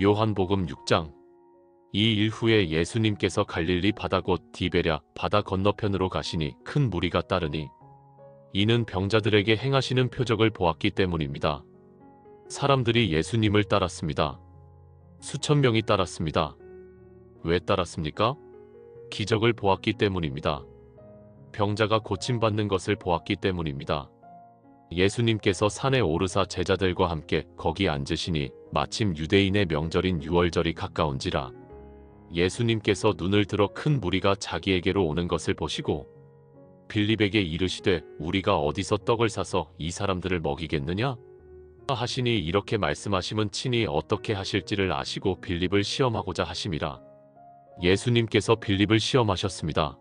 요한복음 6장. 이 일 후에 예수님께서 갈릴리 바다 곧 디베랴 바다 건너편으로 가시니 큰 무리가 따르니 이는 병자들에게 행하시는 표적을 보았기 때문입니다. 사람들이 예수님을 따랐습니다. 수천 명이 따랐습니다. 왜 따랐습니까? 기적을 보았기 때문입니다. 병자가 고침받는 것을 보았기 때문입니다. 예수님께서 산에 오르사 제자들과 함께 거기 앉으시니 마침 유대인의 명절인 유월절이 가까운지라. 예수님께서 눈을 들어 큰 무리가 자기에게로 오는 것을 보시고 빌립에게 이르시되 우리가 어디서 떡을 사서 이 사람들을 먹이겠느냐? 하시니 이렇게 말씀하심은 친히 어떻게 하실지를 아시고 빌립을 시험하고자 하심이라. 예수님께서 빌립을 시험하셨습니다.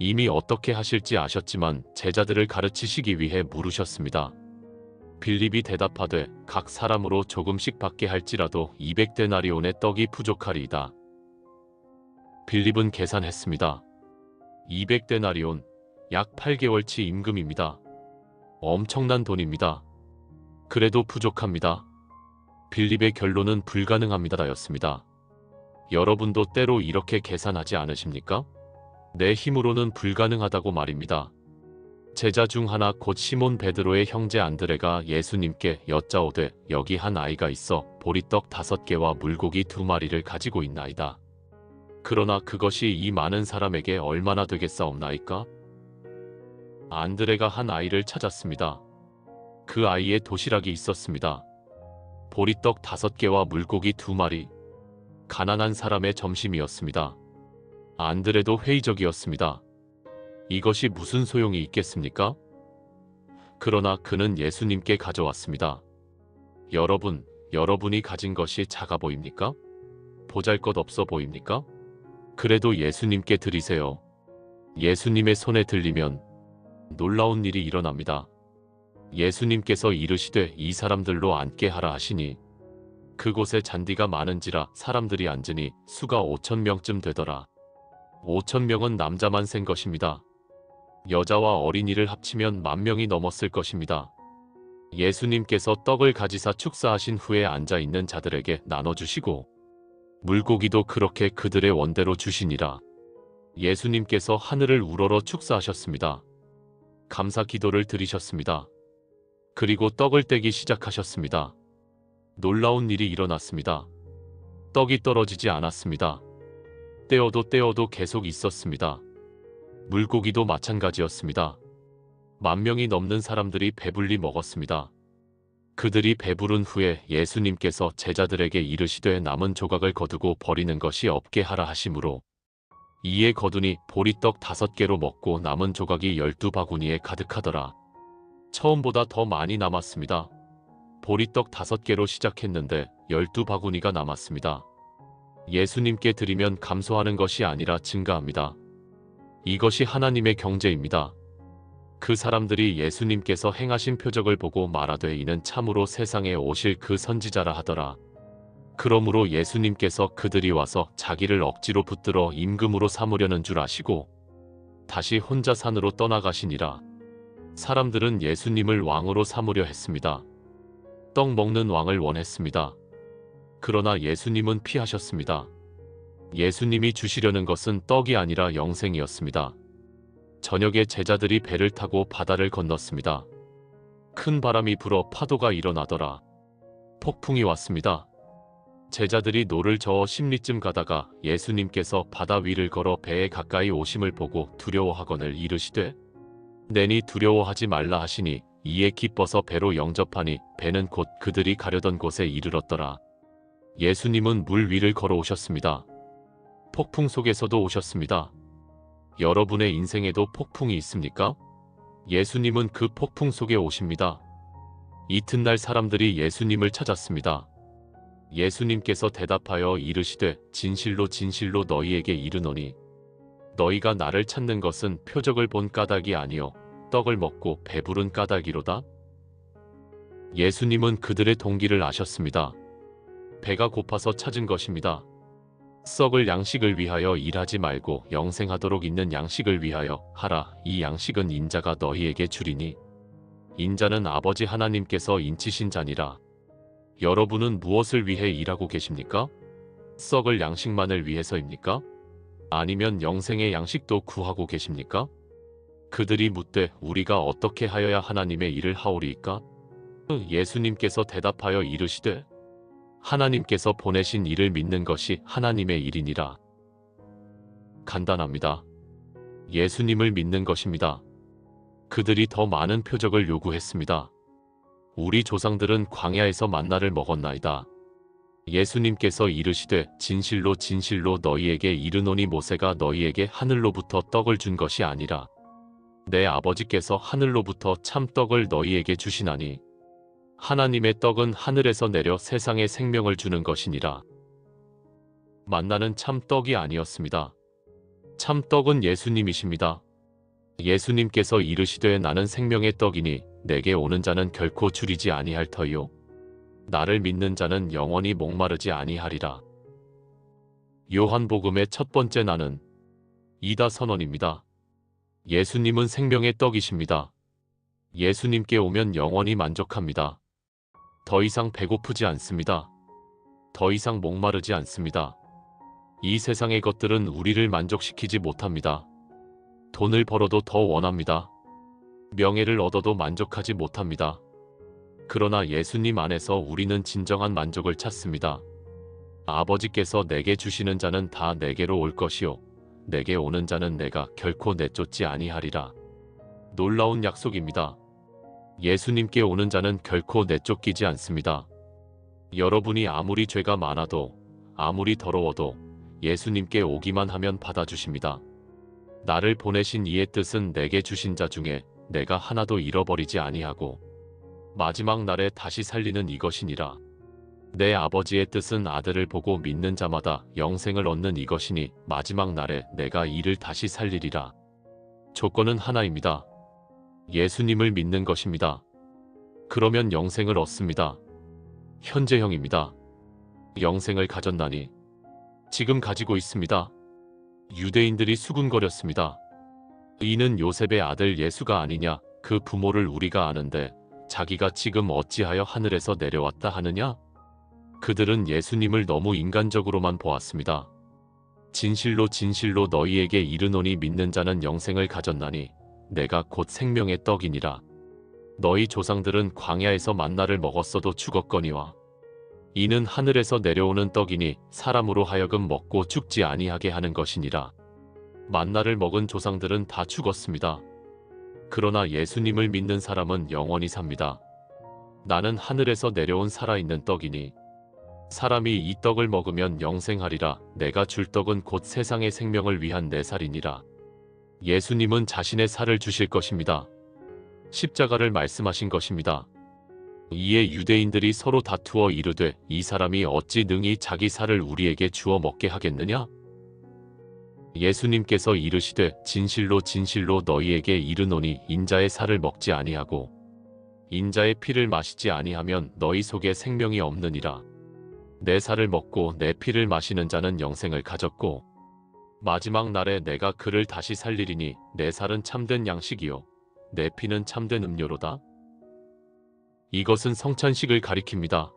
이미 어떻게 하실지 아셨지만 제자들을 가르치시기 위해 물으셨습니다. 빌립이 대답하되 각 사람으로 조금씩 받게 할지라도 200데나리온의 떡이 부족하리이다. 빌립은 계산했습니다. 200데나리온, 약 8개월치 임금입니다. 엄청난 돈입니다. 그래도 부족합니다. 빌립의 결론은 불가능합니다였습니다. 여러분도 때로 이렇게 계산하지 않으십니까? 내 힘으로는 불가능하다고 말입니다. 제자 중 하나 곧 시몬 베드로의 형제 안드레가 예수님께 여짜오되 여기 한 아이가 있어 보리떡 5개와 물고기 2마리를 가지고 있나이다. 그러나 그것이 이 많은 사람에게 얼마나 되겠사옵나이까? 안드레가 한 아이를 찾았습니다. 그 아이의 도시락이 있었습니다. 보리떡 5개와 물고기 2마리. 가난한 사람의 점심이었습니다. 안드레도 회의적이었습니다. 이것이 무슨 소용이 있겠습니까? 그러나 그는 예수님께 가져왔습니다. 여러분이 가진 것이 작아 보입니까? 보잘것없어 보입니까? 그래도 예수님께 드리세요. 예수님의 손에 들리면 놀라운 일이 일어납니다. 예수님께서 이르시되 이 사람들로 앉게 하라 하시니 그곳에 잔디가 많은지라 사람들이 앉으니 수가 5,000명쯤 되더라. 5,000명은 남자만 센 것입니다. 여자와 어린이를 합치면 10,000명이 넘었을 것입니다. 예수님께서 떡을 가지사 축사하신 후에 앉아있는 자들에게 나눠주시고 물고기도 그렇게 그들의 원대로 주시니라. 예수님께서 하늘을 우러러 축사하셨습니다. 감사 기도를 드리셨습니다. 그리고 떡을 떼기 시작하셨습니다. 놀라운 일이 일어났습니다. 떡이 떨어지지 않았습니다. 떼어도 계속 있었습니다. 물고기도 마찬가지였습니다. 10,000명이 넘는 사람들이 배불리 먹었습니다. 그들이 배부른 후에 예수님께서 제자들에게 이르시되 남은 조각을 거두고 버리는 것이 없게 하라 하시므로 이에 거두니 보리떡 5개로 먹고 남은 조각이 12바구니에 가득하더라. 처음보다 더 많이 남았습니다. 보리떡 5개로 시작했는데 12바구니가 남았습니다. 예수님께 드리면 감소하는 것이 아니라 증가합니다. 이것이 하나님의 경제입니다. 그 사람들이 예수님께서 행하신 표적을 보고 말하되 이는 참으로 세상에 오실 그 선지자라 하더라. 그러므로 예수님께서 그들이 와서 자기를 억지로 붙들어 임금으로 삼으려는 줄 아시고 다시 혼자 산으로 떠나가시니라. 사람들은 예수님을 왕으로 삼으려 했습니다. 떡 먹는 왕을 원했습니다. 그러나 예수님은 피하셨습니다. 예수님이 주시려는 것은 떡이 아니라 영생이었습니다. 저녁에 제자들이 배를 타고 바다를 건넜습니다. 큰 바람이 불어 파도가 일어나더라. 폭풍이 왔습니다. 제자들이 노를 저어 10리쯤 가다가 예수님께서 바다 위를 걸어 배에 가까이 오심을 보고 두려워하거늘 이르시되 내니 두려워하지 말라 하시니 이에 기뻐서 배로 영접하니 배는 곧 그들이 가려던 곳에 이르렀더라. 예수님은 물 위를 걸어오셨습니다. 폭풍 속에서도 오셨습니다. 여러분의 인생에도 폭풍이 있습니까? 예수님은 그 폭풍 속에 오십니다. 이튿날 사람들이 예수님을 찾았습니다. 예수님께서 대답하여 이르시되 진실로 진실로 너희에게 이르노니 너희가 나를 찾는 것은 표적을 본 까닭이 아니요 떡을 먹고 배부른 까닭이로다. 예수님은 그들의 동기를 아셨습니다. 배가 고파서 찾은 것입니다. 썩을 양식을 위하여 일하지 말고 영생하도록 있는 양식을 위하여 하라. 이 양식은 인자가 너희에게 주리니 인자는 아버지 하나님께서 인치신 자니라. 여러분은 무엇을 위해 일하고 계십니까? 썩을 양식만을 위해서입니까? 아니면 영생의 양식도 구하고 계십니까? 그들이 묻되 우리가 어떻게 하여야 하나님의 일을 하오리이까? 예수님께서 대답하여 이르시되 하나님께서 보내신 이를 믿는 것이 하나님의 일이니라. 간단합니다. 예수님을 믿는 것입니다. 그들이 더 많은 표적을 요구했습니다. 우리 조상들은 광야에서 만나를 먹었나이다. 예수님께서 이르시되 진실로 진실로 너희에게 이르노니 모세가 너희에게 하늘로부터 떡을 준 것이 아니라 내 아버지께서 하늘로부터 참 떡을 너희에게 주시나니 하나님의 떡은 하늘에서 내려 세상에 생명을 주는 것이니라. 만나는 참 떡이 아니었습니다. 참 떡은 예수님이십니다. 예수님께서 이르시되 나는 생명의 떡이니 내게 오는 자는 결코 줄이지 아니할 터이요 나를 믿는 자는 영원히 목마르지 아니하리라. 요한복음의 첫 번째 나는 이다 선언입니다. 예수님은 생명의 떡이십니다. 예수님께 오면 영원히 만족합니다. 더 이상 배고프지 않습니다. 더 이상 목마르지 않습니다. 이 세상의 것들은 우리를 만족시키지 못합니다. 돈을 벌어도 더 원합니다. 명예를 얻어도 만족하지 못합니다. 그러나 예수님 안에서 우리는 진정한 만족을 찾습니다. 아버지께서 내게 주시는 자는 다 내게로 올 것이요 내게 오는 자는 내가 결코 내쫓지 아니하리라. 놀라운 약속입니다. 예수님께 오는 자는 결코 내쫓기지 않습니다. 여러분이 아무리 죄가 많아도 아무리 더러워도 예수님께 오기만 하면 받아주십니다. 나를 보내신 이의 뜻은 내게 주신 자 중에 내가 하나도 잃어버리지 아니하고 마지막 날에 다시 살리는 이것이니라. 내 아버지의 뜻은 아들을 보고 믿는 자마다 영생을 얻는 이것이니 마지막 날에 내가 이를 다시 살리리라. 조건은 하나입니다. 예수님을 믿는 것입니다. 그러면 영생을 얻습니다. 현재형입니다. 영생을 가졌나니 지금 가지고 있습니다. 유대인들이 수군거렸습니다. 이는 요셉의 아들 예수가 아니냐? 그 부모를 우리가 아는데 자기가 지금 어찌하여 하늘에서 내려왔다 하느냐? 그들은 예수님을 너무 인간적으로만 보았습니다. 진실로 진실로 너희에게 이르노니 믿는 자는 영생을 가졌나니 내가 곧 생명의 떡이니라. 너희 조상들은 광야에서 만나를 먹었어도 죽었거니와 이는 하늘에서 내려오는 떡이니 사람으로 하여금 먹고 죽지 아니하게 하는 것이니라. 만나를 먹은 조상들은 다 죽었습니다. 그러나 예수님을 믿는 사람은 영원히 삽니다. 나는 하늘에서 내려온 살아있는 떡이니 사람이 이 떡을 먹으면 영생하리라. 내가 줄 떡은 곧 세상의 생명을 위한 내 살이니라. 예수님은 자신의 살을 주실 것입니다. 십자가를 말씀하신 것입니다. 이에 유대인들이 서로 다투어 이르되 이 사람이 어찌 능히 자기 살을 우리에게 주어 먹게 하겠느냐? 예수님께서 이르시되 진실로 진실로 너희에게 이르노니 인자의 살을 먹지 아니하고 인자의 피를 마시지 아니하면 너희 속에 생명이 없느니라. 내 살을 먹고 내 피를 마시는 자는 영생을 가졌고 마지막 날에 내가 그를 다시 살리리니 내 살은 참된 양식이요 내 피는 참된 음료로다. 이것은 성찬식을 가리킵니다.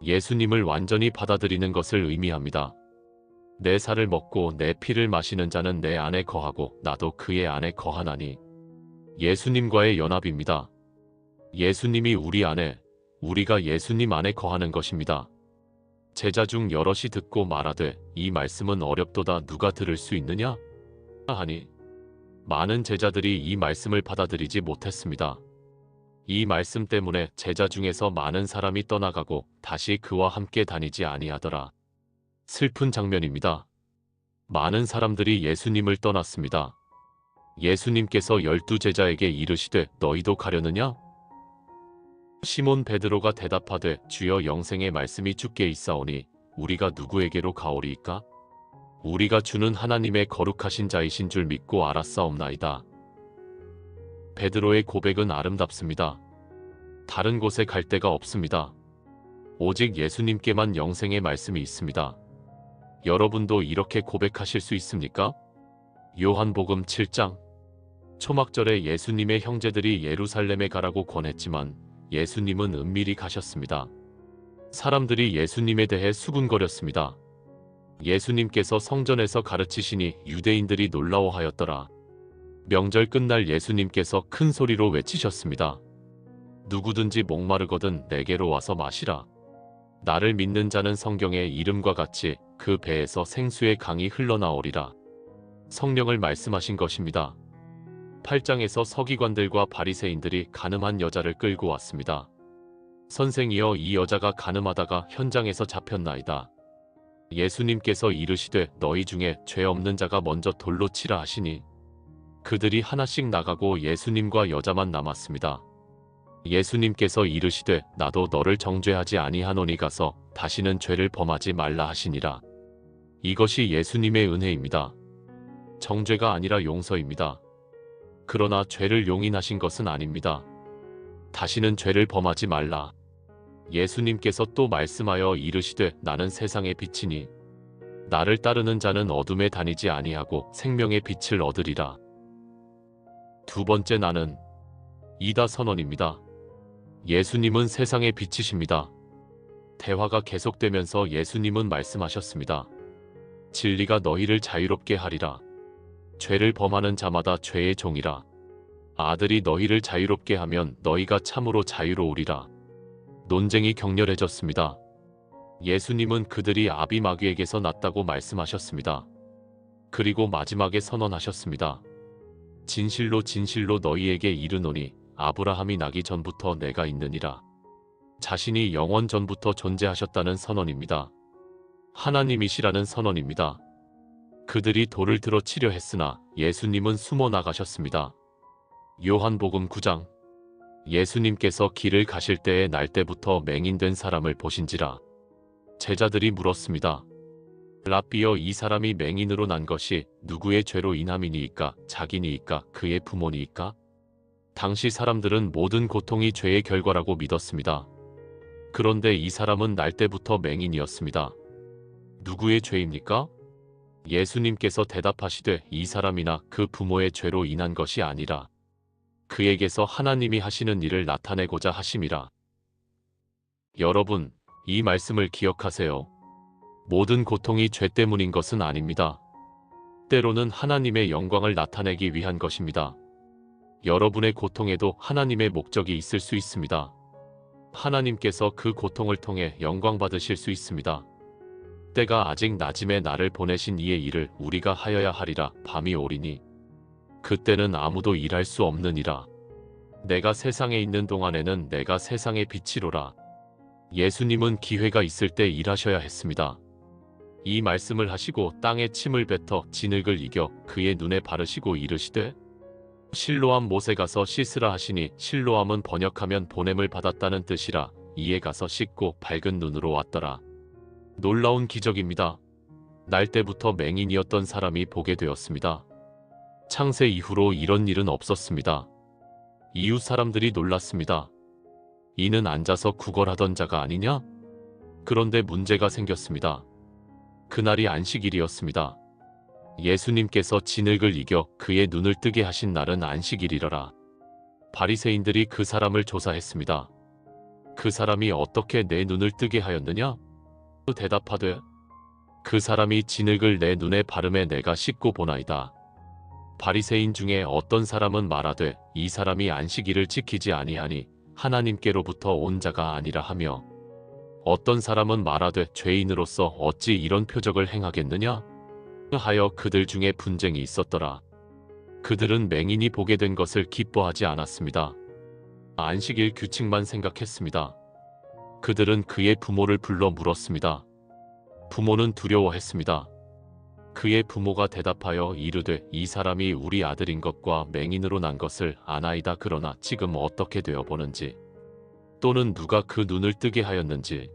예수님을 완전히 받아들이는 것을 의미합니다. 내 살을 먹고 내 피를 마시는 자는 내 안에 거하고 나도 그의 안에 거하나니 예수님과의 연합입니다. 예수님이 우리 안에, 우리가 예수님 안에 거하는 것입니다. 제자 중 여럿이 듣고 말하되 이 말씀은 어렵도다 누가 들을 수 있느냐? 하니 많은 제자들이 이 말씀을 받아들이지 못했습니다. 이 말씀 때문에 제자 중에서 많은 사람이 떠나가고 다시 그와 함께 다니지 아니하더라. 슬픈 장면입니다. 많은 사람들이 예수님을 떠났습니다. 예수님께서 12 제자에게 이르시되 너희도 가려느냐? 시몬 베드로가 대답하되 주여 영생의 말씀이 주께 있사오니 우리가 누구에게로 가오리이까? 우리가 주는 하나님의 거룩하신 자이신 줄 믿고 알았사옵나이다. 베드로의 고백은 아름답습니다. 다른 곳에 갈 데가 없습니다. 오직 예수님께만 영생의 말씀이 있습니다. 여러분도 이렇게 고백하실 수 있습니까? 요한복음 7장. 초막절에 예수님의 형제들이 예루살렘에 가라고 권했지만 예수님은 은밀히 가셨습니다. 사람들이 예수님에 대해 수군거렸습니다. 예수님께서 성전에서 가르치시니 유대인들이 놀라워하였더라. 명절 끝날 예수님께서 큰 소리로 외치셨습니다. 누구든지 목마르거든 내게로 와서 마시라. 나를 믿는 자는 성경의 이름과 같이 그 배에서 생수의 강이 흘러나오리라. 성령을 말씀하신 것입니다. 8장에서 서기관들과 바리새인들이 가늠한 여자를 끌고 왔습니다. 선생이여, 이 여자가 가늠하다가 현장에서 잡혔나이다. 예수님께서 이르시되 너희 중에 죄 없는 자가 먼저 돌로 치라 하시니 그들이 하나씩 나가고 예수님과 여자만 남았습니다. 예수님께서 이르시되 나도 너를 정죄하지 아니하노니 가서 다시는 죄를 범하지 말라 하시니라. 이것이 예수님의 은혜입니다. 정죄가 아니라 용서입니다. 그러나 죄를 용인하신 것은 아닙니다. 다시는 죄를 범하지 말라. 예수님께서 또 말씀하여 이르시되 나는 세상의 빛이니 나를 따르는 자는 어둠에 다니지 아니하고 생명의 빛을 얻으리라. 두 번째 나는 이다 선언입니다. 예수님은 세상의 빛이십니다. 대화가 계속되면서 예수님은 말씀하셨습니다. 진리가 너희를 자유롭게 하리라. 죄를 범하는 자마다 죄의 종이라. 아들이 너희를 자유롭게 하면 너희가 참으로 자유로우리라. 논쟁이 격렬해졌습니다. 예수님은 그들이 아비 마귀에게서 났다고 말씀하셨습니다. 그리고 마지막에 선언하셨습니다. 진실로 진실로 너희에게 이르노니 아브라함이 나기 전부터 내가 있느니라. 자신이 영원 전부터 존재하셨다는 선언입니다. 하나님이시라는 선언입니다. 그들이 돌을 들어 치려 했으나 예수님은 숨어 나가셨습니다. 요한복음 9장. 예수님께서 길을 가실 때에 날 때부터 맹인된 사람을 보신지라. 제자들이 물었습니다. 랍비여, 이 사람이 맹인으로 난 것이 누구의 죄로 인함이니이까? 자기니이까? 그의 부모니이까? 당시 사람들은 모든 고통이 죄의 결과라고 믿었습니다. 그런데 이 사람은 날 때부터 맹인이었습니다. 누구의 죄입니까? 예수님께서 대답하시되 이 사람이나 그 부모의 죄로 인한 것이 아니라 그에게서 하나님이 하시는 일을 나타내고자 하심이라. 여러분, 이 말씀을 기억하세요. 모든 고통이 죄 때문인 것은 아닙니다. 때로는 하나님의 영광을 나타내기 위한 것입니다. 여러분의 고통에도 하나님의 목적이 있을 수 있습니다. 하나님께서 그 고통을 통해 영광 받으실 수 있습니다. 때가 아직 낮음에 나를 보내신 이의 일을 우리가 하여야 하리라. 밤이 오리니 그때는 아무도 일할 수 없느니라. 내가 세상에 있는 동안에는 내가 세상의 빛이로라. 예수님은 기회가 있을 때 일하셔야 했습니다. 이 말씀을 하시고 땅에 침을 뱉어 진흙을 이겨 그의 눈에 바르시고 이르시되 실로암 못에 가서 씻으라 하시니 실로암은 번역하면 보냄을 받았다는 뜻이라. 이에 가서 씻고 밝은 눈으로 왔더라. 놀라운 기적입니다. 날 때부터 맹인이었던 사람이 보게 되었습니다. 창세 이후로 이런 일은 없었습니다. 이웃 사람들이 놀랐습니다. 이는 앉아서 구걸하던 자가 아니냐? 그런데 문제가 생겼습니다. 그날이 안식일이었습니다. 예수님께서 진흙을 이겨 그의 눈을 뜨게 하신 날은 안식일이러라. 바리새인들이 그 사람을 조사했습니다. 그 사람이 어떻게 내 눈을 뜨게 하였느냐? 대답하되 그 사람이 진흙을 내 눈에 바르매 내가 씻고 보나이다. 바리새인 중에 어떤 사람은 말하되 이 사람이 안식일을 지키지 아니하니 하나님께로부터 온 자가 아니라 하며, 어떤 사람은 말하되 죄인으로서 어찌 이런 표적을 행하겠느냐 하여 그들 중에 분쟁이 있었더라. 그들은 맹인이 보게 된 것을 기뻐하지 않았습니다. 안식일 규칙만 생각했습니다. 그들은 그의 부모를 불러 물었습니다. 부모는 두려워했습니다. 그의 부모가 대답하여 이르되 이 사람이 우리 아들인 것과 맹인으로 난 것을 아나이다. 그러나 지금 어떻게 되어 보는지 또는 누가 그 눈을 뜨게 하였는지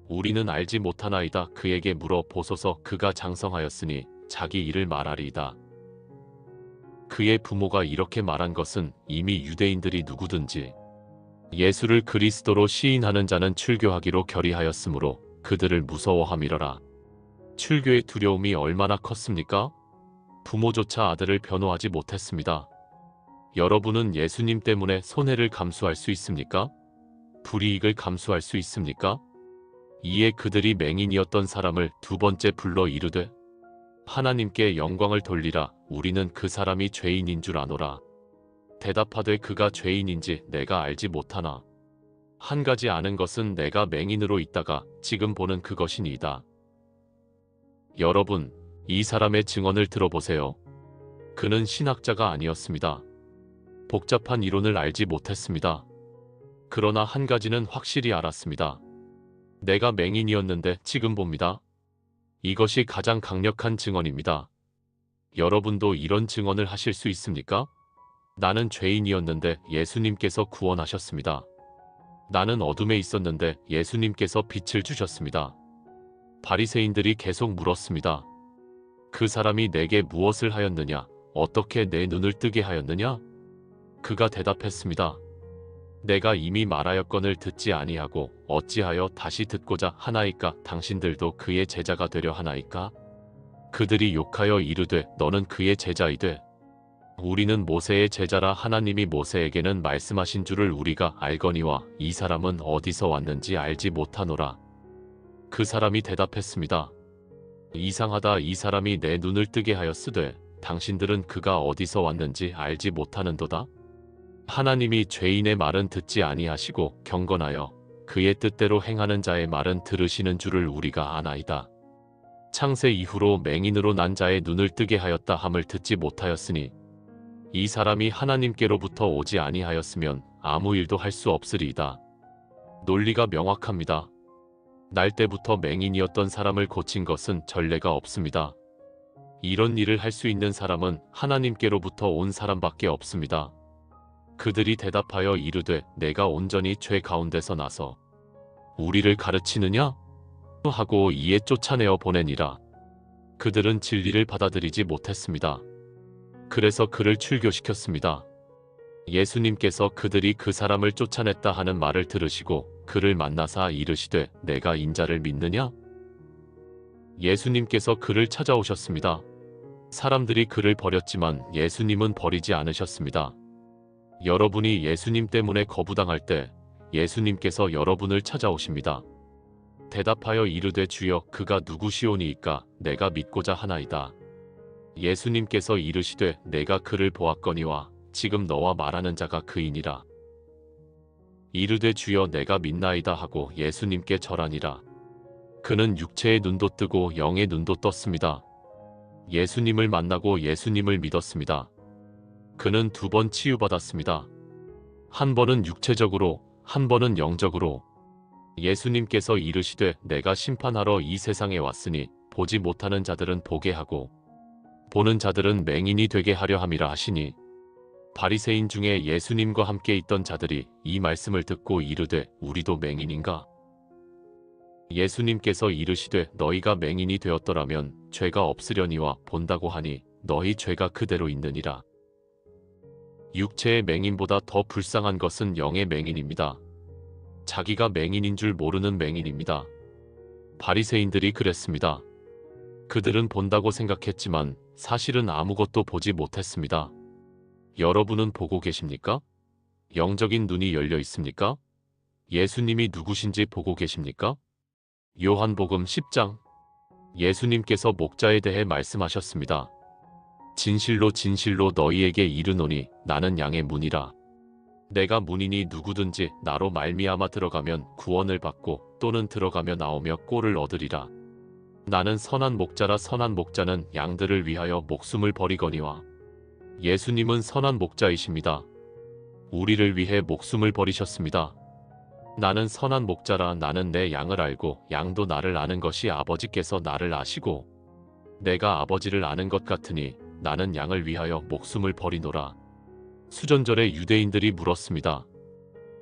우리는 알지 못하나이다. 그에게 물어 보소서. 그가 장성하였으니 자기 일을 말하리이다. 그의 부모가 이렇게 말한 것은 이미 유대인들이 누구든지 예수를 그리스도로 시인하는 자는 출교하기로 결의하였으므로 그들을 무서워함이러라. 출교의 두려움이 얼마나 컸습니까? 부모조차 아들을 변호하지 못했습니다. 여러분은 예수님 때문에 손해를 감수할 수 있습니까? 불이익을 감수할 수 있습니까? 이에 그들이 맹인이었던 사람을 두 번째 불러 이르되 하나님께 영광을 돌리라. 우리는 그 사람이 죄인인 줄 아노라. 대답하되 그가 죄인인지 내가 알지 못하나 한 가지 아는 것은 내가 맹인으로 있다가 지금 보는 그것이니이다. 여러분, 이 사람의 증언을 들어보세요. 그는 신학자가 아니었습니다. 복잡한 이론을 알지 못했습니다. 그러나 한 가지는 확실히 알았습니다. 내가 맹인이었는데 지금 봅니다. 이것이 가장 강력한 증언입니다. 여러분도 이런 증언을 하실 수 있습니까? 나는 죄인이었는데 예수님께서 구원하셨습니다. 나는 어둠에 있었는데 예수님께서 빛을 주셨습니다. 바리새인들이 계속 물었습니다. 그 사람이 내게 무엇을 하였느냐? 어떻게 내 눈을 뜨게 하였느냐? 그가 대답했습니다. 내가 이미 말하였거늘 듣지 아니하고 어찌하여 다시 듣고자 하나이까? 당신들도 그의 제자가 되려 하나이까? 그들이 욕하여 이르되 너는 그의 제자이되 우리는 모세의 제자라. 하나님이 모세에게는 말씀하신 줄을 우리가 알거니와 이 사람은 어디서 왔는지 알지 못하노라. 그 사람이 대답했습니다. 이상하다. 이 사람이 내 눈을 뜨게 하였으되 당신들은 그가 어디서 왔는지 알지 못하는도다. 하나님이 죄인의 말은 듣지 아니하시고 경건하여 그의 뜻대로 행하는 자의 말은 들으시는 줄을 우리가 아나이다. 창세 이후로 맹인으로 난 자의 눈을 뜨게 하였다 함을 듣지 못하였으니 이 사람이 하나님께로부터 오지 아니하였으면 아무 일도 할 수 없으리이다. 논리가 명확합니다. 날 때부터 맹인이었던 사람을 고친 것은 전례가 없습니다. 이런 일을 할 수 있는 사람은 하나님께로부터 온 사람밖에 없습니다. 그들이 대답하여 이르되 내가 온전히 죄 가운데서 나서 우리를 가르치느냐? 하고 이에 쫓아내어 보내니라. 그들은 진리를 받아들이지 못했습니다. 그래서 그를 출교시켰습니다. 예수님께서 그들이 그 사람을 쫓아냈다 하는 말을 들으시고 그를 만나사 이르시되 내가 인자를 믿느냐? 예수님께서 그를 찾아오셨습니다. 사람들이 그를 버렸지만 예수님은 버리지 않으셨습니다. 여러분이 예수님 때문에 거부당할 때 예수님께서 여러분을 찾아오십니다. 대답하여 이르되 주여 그가 누구시오니이까? 내가 믿고자 하나이다. 예수님께서 이르시되 내가 그를 보았거니와 지금 너와 말하는 자가 그이니라. 이르되 주여 내가 믿나이다 하고 예수님께 절하니라. 그는 육체의 눈도 뜨고 영의 눈도 떴습니다. 예수님을 만나고 예수님을 믿었습니다. 그는 두 번 치유받았습니다. 한 번은 육체적으로, 한 번은 영적으로. 예수님께서 이르시되 내가 심판하러 이 세상에 왔으니 보지 못하는 자들은 보게 하고 보는 자들은 맹인이 되게 하려 함이라 하시니 바리새인 중에 예수님과 함께 있던 자들이 이 말씀을 듣고 이르되 우리도 맹인인가? 예수님께서 이르시되 너희가 맹인이 되었더라면 죄가 없으려니와 본다고 하니 너희 죄가 그대로 있느니라. 육체의 맹인보다 더 불쌍한 것은 영의 맹인입니다. 자기가 맹인인 줄 모르는 맹인입니다. 바리새인들이 그랬습니다. 그들은 본다고 생각했지만 사실은 아무것도 보지 못했습니다. 여러분은 보고 계십니까? 영적인 눈이 열려 있습니까? 예수님이 누구신지 보고 계십니까? 요한복음 10장. 예수님께서 목자에 대해 말씀하셨습니다. 진실로 진실로 너희에게 이르노니 나는 양의 문이라. 내가 문이니 누구든지 나로 말미암아 들어가면 구원을 받고 또는 들어가며 나오며 꼴을 얻으리라. 나는 선한 목자라. 선한 목자는 양들을 위하여 목숨을 버리거니와. 예수님은 선한 목자이십니다. 우리를 위해 목숨을 버리셨습니다. 나는 선한 목자라. 나는 내 양을 알고 양도 나를 아는 것이 아버지께서 나를 아시고 내가 아버지를 아는 것 같으니 나는 양을 위하여 목숨을 버리노라. 수전절에 유대인들이 물었습니다.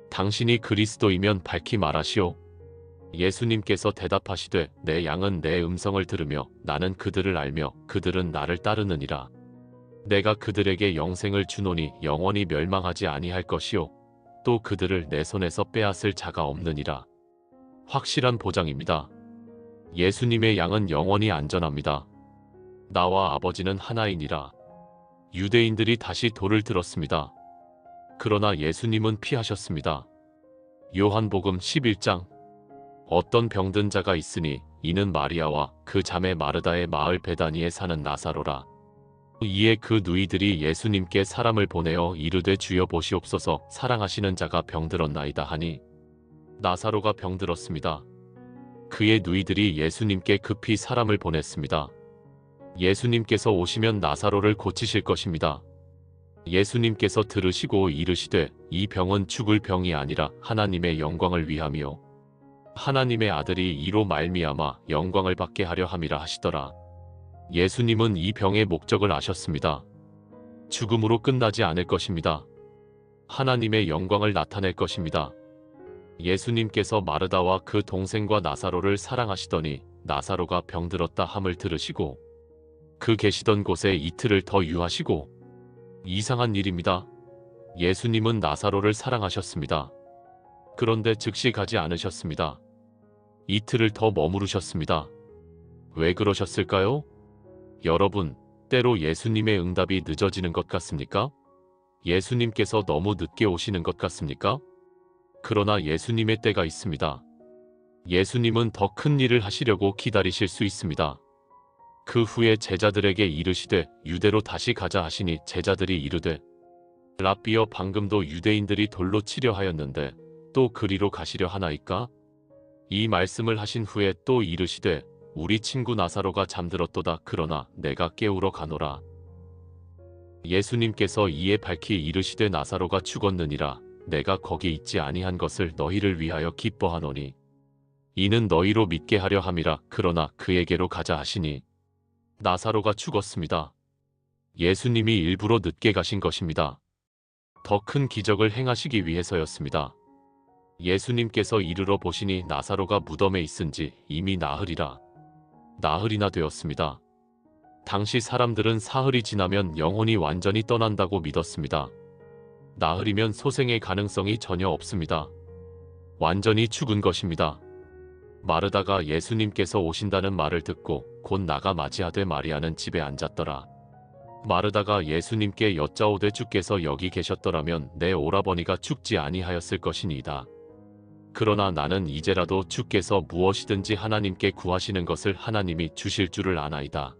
당신이 그리스도이면 밝히 말하시오. 예수님께서 대답하시되 내 양은 내 음성을 들으며 나는 그들을 알며 그들은 나를 따르느니라. 내가 그들에게 영생을 주노니 영원히 멸망하지 아니할 것이요 또 그들을 내 손에서 빼앗을 자가 없느니라. 확실한 보장입니다. 예수님의 양은 영원히 안전합니다. 나와 아버지는 하나이니라. 유대인들이 다시 돌을 들었습니다. 그러나 예수님은 피하셨습니다. 요한복음 11장. 어떤 병든 자가 있으니 이는 마리아와 그 자매 마르다의 마을 베다니에 사는 나사로라. 이에 그 누이들이 예수님께 사람을 보내어 이르되 주여 보시옵소서 사랑하시는 자가 병들었나이다 하니 나사로가 병들었습니다. 그의 누이들이 예수님께 급히 사람을 보냈습니다. 예수님께서 오시면 나사로를 고치실 것입니다. 예수님께서 들으시고 이르시되 이 병은 죽을 병이 아니라 하나님의 영광을 위함이요 하나님의 아들이 이로 말미암아 영광을 받게 하려 함이라 하시더라. 예수님은 이 병의 목적을 아셨습니다. 죽음으로 끝나지 않을 것입니다. 하나님의 영광을 나타낼 것입니다. 예수님께서 마르다와 그 동생과 나사로를 사랑하시더니 나사로가 병들었다 함을 들으시고 그 계시던 곳에 이틀을 더 유하시고 이상한 일입니다. 예수님은 나사로를 사랑하셨습니다. 그런데 즉시 가지 않으셨습니다. 이틀을 더 머무르셨습니다. 왜 그러셨을까요? 여러분, 때로 예수님의 응답이 늦어지는 것 같습니까? 예수님께서 너무 늦게 오시는 것 같습니까? 그러나 예수님의 때가 있습니다. 예수님은 더 큰 일을 하시려고 기다리실 수 있습니다. 그 후에 제자들에게 이르시되 유대로 다시 가자 하시니 제자들이 이르되 랍비여 방금도 유대인들이 돌로 치려 하였는데 또 그리로 가시려 하나이까? 이 말씀을 하신 후에 또 이르시되 우리 친구 나사로가 잠들었도다 그러나 내가 깨우러 가노라. 예수님께서 이에 밝히 이르시되 나사로가 죽었느니라. 내가 거기 있지 아니한 것을 너희를 위하여 기뻐하노니 이는 너희로 믿게 하려 함이라. 그러나 그에게로 가자 하시니 나사로가 죽었습니다. 예수님이 일부러 늦게 가신 것입니다. 더 큰 기적을 행하시기 위해서였습니다. 예수님께서 이르러 보시니 나사로가 무덤에 있은지 이미 나흘이라. 나흘이나 되었습니다. 당시 사람들은 사흘이 지나면 영혼이 완전히 떠난다고 믿었습니다. 나흘이면 소생의 가능성이 전혀 없습니다. 완전히 죽은 것입니다. 마르다가 예수님께서 오신다는 말을 듣고 곧 나가 맞이하되 마리아는 집에 앉았더라. 마르다가 예수님께 여짜오되 주께서 여기 계셨더라면 내 오라버니가 죽지 아니하였을 것이니이다. 그러나 나는 이제라도 주께서 무엇이든지 하나님께 구하시는 것을 하나님이 주실 줄을 아나이다.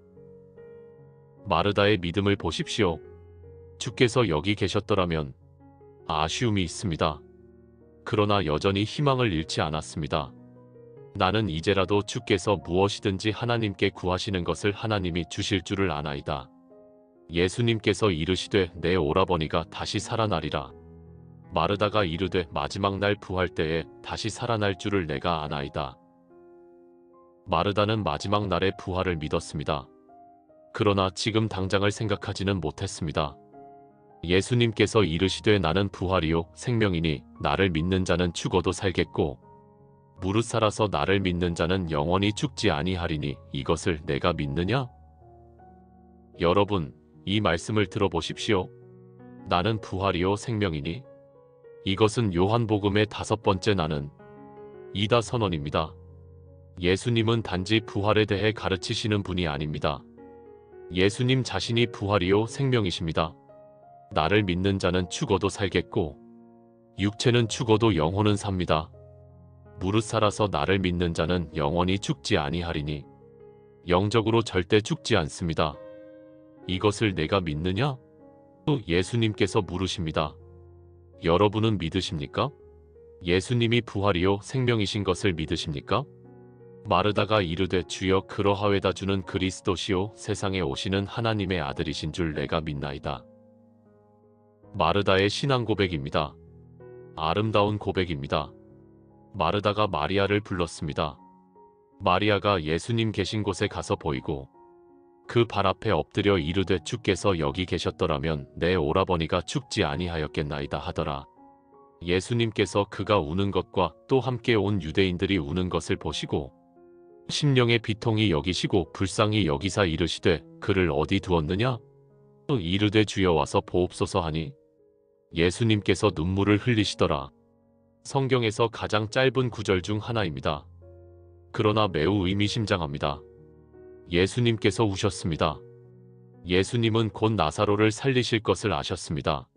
마르다의 믿음을 보십시오. 주께서 여기 계셨더라면 아쉬움이 있습니다. 그러나 여전히 희망을 잃지 않았습니다. 나는 이제라도 주께서 무엇이든지 하나님께 구하시는 것을 하나님이 주실 줄을 아나이다. 예수님께서 이르시되 내 오라버니가 다시 살아나리라. 마르다가 이르되 마지막 날 부활 때에 다시 살아날 줄을 내가 아나이다. 마르다는 마지막 날의 부활을 믿었습니다. 그러나 지금 당장을 생각하지는 못했습니다. 예수님께서 이르시되 나는 부활이요 생명이니 나를 믿는 자는 죽어도 살겠고 무릇 살아서 나를 믿는 자는 영원히 죽지 아니하리니 이것을 내가 믿느냐? 여러분, 이 말씀을 들어보십시오. 나는 부활이요 생명이니 이것은 요한복음의 5번째 나는 이다 선언입니다. 예수님은 단지 부활에 대해 가르치시는 분이 아닙니다. 예수님 자신이 부활이요 생명이십니다. 나를 믿는 자는 죽어도 살겠고 육체는 죽어도 영혼은 삽니다. 무릇 살아서 나를 믿는 자는 영원히 죽지 아니하리니 영적으로 절대 죽지 않습니다. 이것을 내가 믿느냐? 또 예수님께서 물으십니다. 여러분은 믿으십니까? 예수님이 부활이요 생명이신 것을 믿으십니까? 마르다가 이르되 주여 그러하외다 주는 그리스도시요 세상에 오시는 하나님의 아들이신 줄 내가 믿나이다. 마르다의 신앙 고백입니다. 아름다운 고백입니다. 마르다가 마리아를 불렀습니다. 마리아가 예수님 계신 곳에 가서 보이고 그 발 앞에 엎드려 이르되 주께서 여기 계셨더라면 내 오라버니가 죽지 아니하였겠나이다 하더라. 예수님께서 그가 우는 것과 또 함께 온 유대인들이 우는 것을 보시고 심령의 비통이 여기시고 불쌍히 여기사 이르시되 그를 어디 두었느냐? 또 이르되 주여 와서 보옵소서 하니 예수님께서 눈물을 흘리시더라. 성경에서 가장 짧은 구절 중 하나입니다. 그러나 매우 의미심장합니다. 예수님께서 우셨습니다. 예수님은 곧 나사로를 살리실 것을 아셨습니다.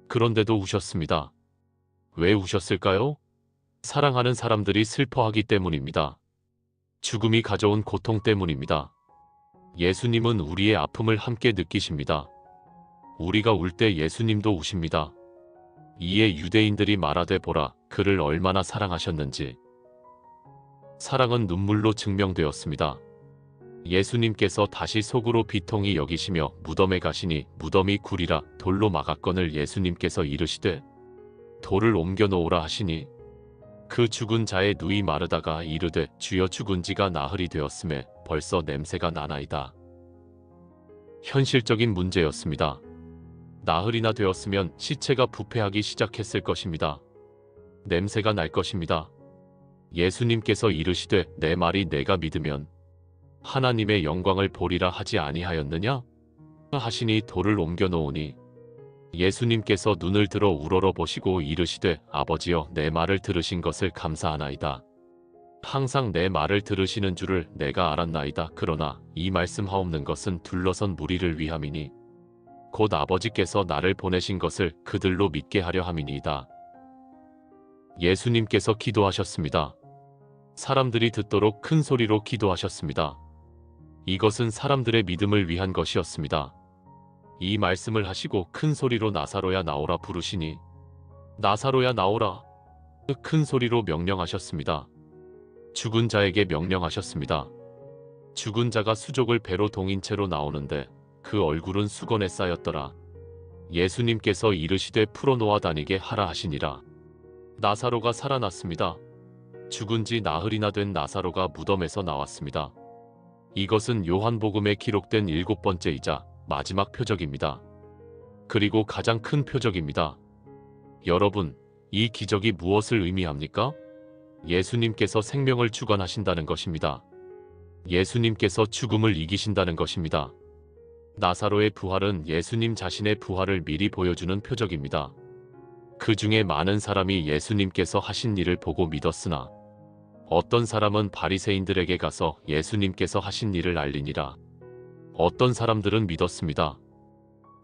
그런데도 우셨습니다. 왜 우셨을까요? 사랑하는 사람들이 슬퍼하기 때문입니다. 죽음이 가져온 고통 때문입니다. 예수님은 우리의 아픔을 함께 느끼십니다. 우리가 울 때 예수님도 우십니다. 이에 유대인들이 말하되 보라, 그를 얼마나 사랑하셨는지. 사랑은 눈물로 증명되었습니다. 예수님께서 다시 속으로 비통히 여기시며 무덤에 가시니 무덤이 굴이라 돌로 막았거늘 예수님께서 이르시되 돌을 옮겨 놓으라 하시니 그 죽은 자의 누이 마르다가 이르되 주여 죽은 지가 나흘이 되었음에 벌써 냄새가 나나이다. 현실적인 문제였습니다. 나흘이나 되었으면 시체가 부패하기 시작했을 것입니다. 냄새가 날 것입니다. 예수님께서 이르시되 내 말이 내가 믿으면 하나님의 영광을 보리라 하지 아니하였느냐? 하시니 돌을 옮겨 놓으니 예수님께서 눈을 들어 우러러 보시고 이르시되 아버지여 내 말을 들으신 것을 감사하나이다. 항상 내 말을 들으시는 줄을 내가 알았나이다. 그러나 이 말씀하옵는 것은 둘러선 무리를 위함이니 곧 아버지께서 나를 보내신 것을 그들로 믿게 하려 함이니이다. 예수님께서 기도하셨습니다. 사람들이 듣도록 큰 소리로 기도하셨습니다. 이것은 사람들의 믿음을 위한 것이었습니다. 이 말씀을 하시고 큰 소리로 나사로야 나오라 부르시니 나사로야 나오라 큰 소리로 명령하셨습니다. 죽은 자에게 명령하셨습니다. 죽은 자가 수족을 배로 동인 채로 나오는데 그 얼굴은 수건에 쌓였더라. 예수님께서 이르시되 풀어놓아 다니게 하라 하시니라. 나사로가 살아났습니다. 죽은 지 나흘이나 된 나사로가 무덤에서 나왔습니다. 이것은 요한복음에 기록된 7번째이자 마지막 표적입니다. 그리고 가장 큰 표적입니다. 여러분, 이 기적이 무엇을 의미합니까? 예수님께서 생명을 주관하신다는 것입니다. 예수님께서 죽음을 이기신다는 것입니다. 나사로의 부활은 예수님 자신의 부활을 미리 보여주는 표적입니다. 그 중에 많은 사람이 예수님께서 하신 일을 보고 믿었으나 어떤 사람은 바리새인들에게 가서 예수님께서 하신 일을 알리니라. 어떤 사람들은 믿었습니다.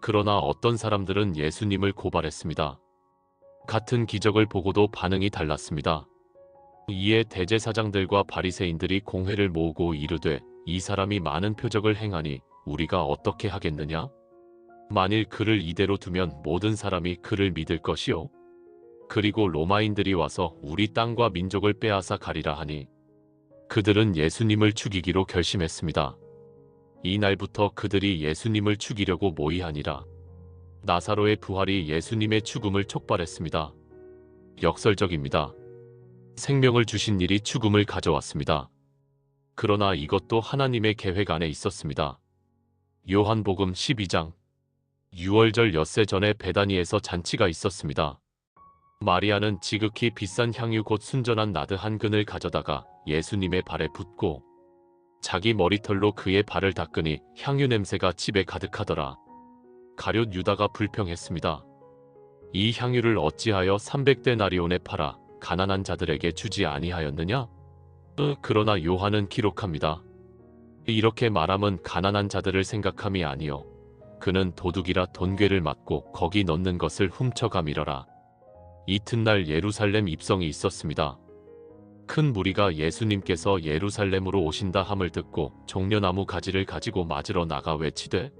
그러나 어떤 사람들은 예수님을 고발했습니다. 같은 기적을 보고도 반응이 달랐습니다. 이에 대제사장들과 바리새인들이 공회를 모으고 이르되 이 사람이 많은 표적을 행하니 우리가 어떻게 하겠느냐? 만일 그를 이대로 두면 모든 사람이 그를 믿을 것이요. 그리고 로마인들이 와서 우리 땅과 민족을 빼앗아 가리라 하니 그들은 예수님을 죽이기로 결심했습니다. 이날부터 그들이 예수님을 죽이려고 모의하니라. 나사로의 부활이 예수님의 죽음을 촉발했습니다. 역설적입니다. 생명을 주신 일이 죽음을 가져왔습니다. 그러나 이것도 하나님의 계획 안에 있었습니다. 요한복음 12장 유월절 엿새 전에 베다니에서 잔치가 있었습니다. 마리아는 지극히 비싼 향유 곧 순전한 나드 한 근을 가져다가 예수님의 발에 붓고 자기 머리털로 그의 발을 닦으니 향유 냄새가 집에 가득하더라. 가룟 유다가 불평했습니다. 이 향유를 어찌하여 300데나리온에 팔아 가난한 자들에게 주지 아니하였느냐? 그러나 요한은 기록합니다. 이렇게 말함은 가난한 자들을 생각함이 아니요 그는 도둑이라 돈괴를 맞고 거기 넣는 것을 훔쳐가밀어라. 이튿날 예루살렘 입성이 있었습니다. 큰 무리가 예수님께서 예루살렘으로 오신다 함을 듣고 종려나무 가지를 가지고 맞으러 나가 외치되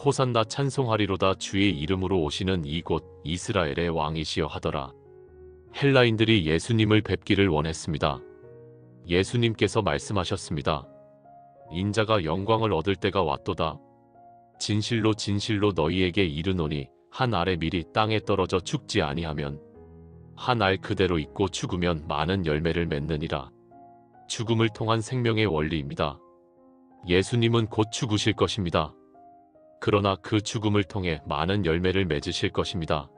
호산나 찬송하리로다 주의 이름으로 오시는 이곳 이스라엘의 왕이시여 하더라. 헬라인들이 예수님을 뵙기를 원했습니다. 예수님께서 말씀하셨습니다. 인자가 영광을 얻을 때가 왔도다. 진실로 진실로 너희에게 이르노니 한 알의 밀이 땅에 떨어져 죽지 아니하면 한 알 그대로 있고 죽으면 많은 열매를 맺느니라. 죽음을 통한 생명의 원리입니다. 예수님은 곧 죽으실 것입니다. 그러나 그 죽음을 통해 많은 열매를 맺으실 것입니다.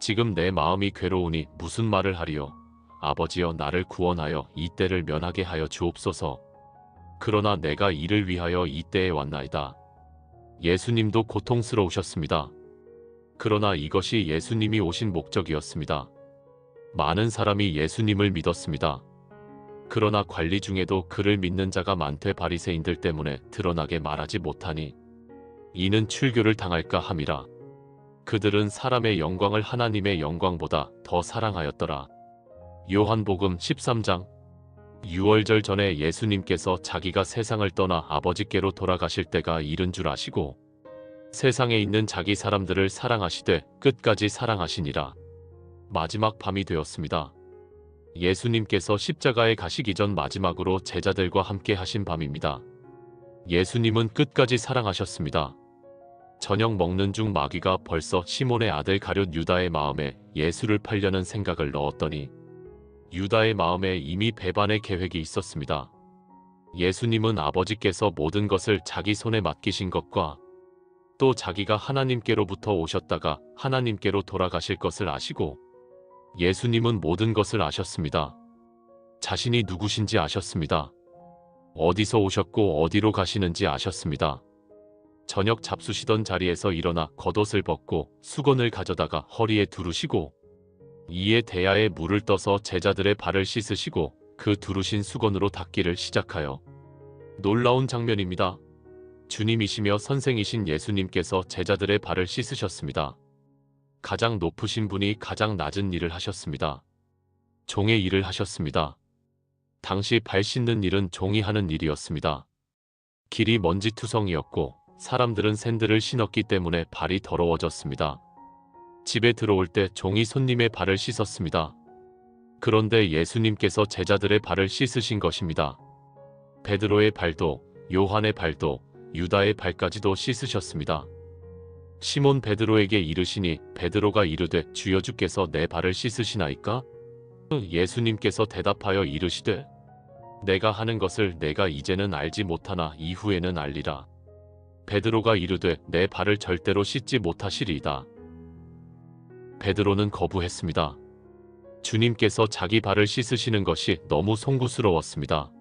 지금 내 마음이 괴로우니 무슨 말을 하리요? 아버지여 나를 구원하여 이 때를 면하게 하여 주옵소서. 그러나 내가 이를 위하여 이 때에 왔나이다. 예수님도 고통스러우셨습니다. 그러나 이것이 예수님이 오신 목적이었습니다. 많은 사람이 예수님을 믿었습니다. 그러나 관리 중에도 그를 믿는 자가 많되 바리새인들 때문에 드러나게 말하지 못하니 이는 출교를 당할까 함이라. 그들은 사람의 영광을 하나님의 영광보다 더 사랑하였더라. 요한복음 13장. 유월절 전에 예수님께서 자기가 세상을 떠나 아버지께로 돌아가실 때가 이른 줄 아시고 세상에 있는 자기 사람들을 사랑하시되 끝까지 사랑하시니라. 마지막 밤이 되었습니다. 예수님께서 십자가에 가시기 전 마지막으로 제자들과 함께 하신 밤입니다. 예수님은 끝까지 사랑하셨습니다. 저녁 먹는 중 마귀가 벌써 시몬의 아들 가룟 유다의 마음에 예수를 팔려는 생각을 넣었더니 유다의 마음에 이미 배반의 계획이 있었습니다. 예수님은 아버지께서 모든 것을 자기 손에 맡기신 것과 또 자기가 하나님께로부터 오셨다가 하나님께로 돌아가실 것을 아시고 예수님은 모든 것을 아셨습니다. 자신이 누구신지 아셨습니다. 어디서 오셨고 어디로 가시는지 아셨습니다. 저녁 잡수시던 자리에서 일어나 겉옷을 벗고 수건을 가져다가 허리에 두르시고 이에 대야에 물을 떠서 제자들의 발을 씻으시고 그 두르신 수건으로 닦기를 시작하여 놀라운 장면입니다. 주님이시며 선생이신 예수님께서 제자들의 발을 씻으셨습니다. 가장 높으신 분이 가장 낮은 일을 하셨습니다. 종의 일을 하셨습니다. 당시 발 씻는 일은 종이 하는 일이었습니다. 길이 먼지투성이었고 사람들은 샌들을 신었기 때문에 발이 더러워졌습니다. 집에 들어올 때 종이 손님의 발을 씻었습니다. 그런데 예수님께서 제자들의 발을 씻으신 것입니다. 베드로의 발도, 요한의 발도, 유다의 발까지도 씻으셨습니다. 시몬 베드로에게 이르시니 베드로가 이르되 주여 주께서 내 발을 씻으시나이까? 예수님께서 대답하여 이르시되 내가 하는 것을 내가 이제는 알지 못하나 이후에는 알리라. 베드로가 이르되 내 발을 절대로 씻지 못하시리이다. 베드로는 거부했습니다. 주님께서 자기 발을 씻으시는 것이 너무 송구스러웠습니다.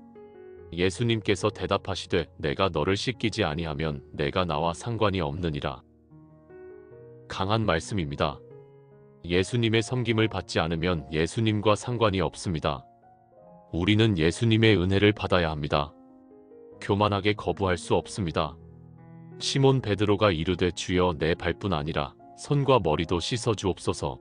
예수님께서 대답하시되 내가 너를 씻기지 아니하면 내가 나와 상관이 없느니라. 강한 말씀입니다. 예수님의 섬김을 받지 않으면 예수님과 상관이 없습니다. 우리는 예수님의 은혜를 받아야 합니다. 교만하게 거부할 수 없습니다. 시몬 베드로가 이르되 주여 내 발뿐 아니라 손과 머리도 씻어 주옵소서.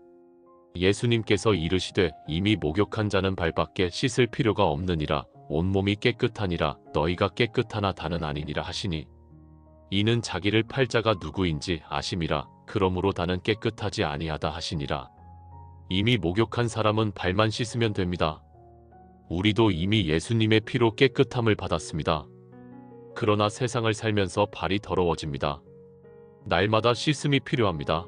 예수님께서 이르시되 이미 목욕한 자는 발밖에 씻을 필요가 없느니라. 온몸이 깨끗하니라. 너희가 깨끗하나 다는 아니니라 하시니 이는 자기를 팔 자가 누구인지 아심이라. 그러므로 다는 깨끗하지 아니하다 하시니라. 이미 목욕한 사람은 발만 씻으면 됩니다. 우리도 이미 예수님의 피로 깨끗함을 받았습니다. 그러나 세상을 살면서 발이 더러워집니다. 날마다 씻음이 필요합니다.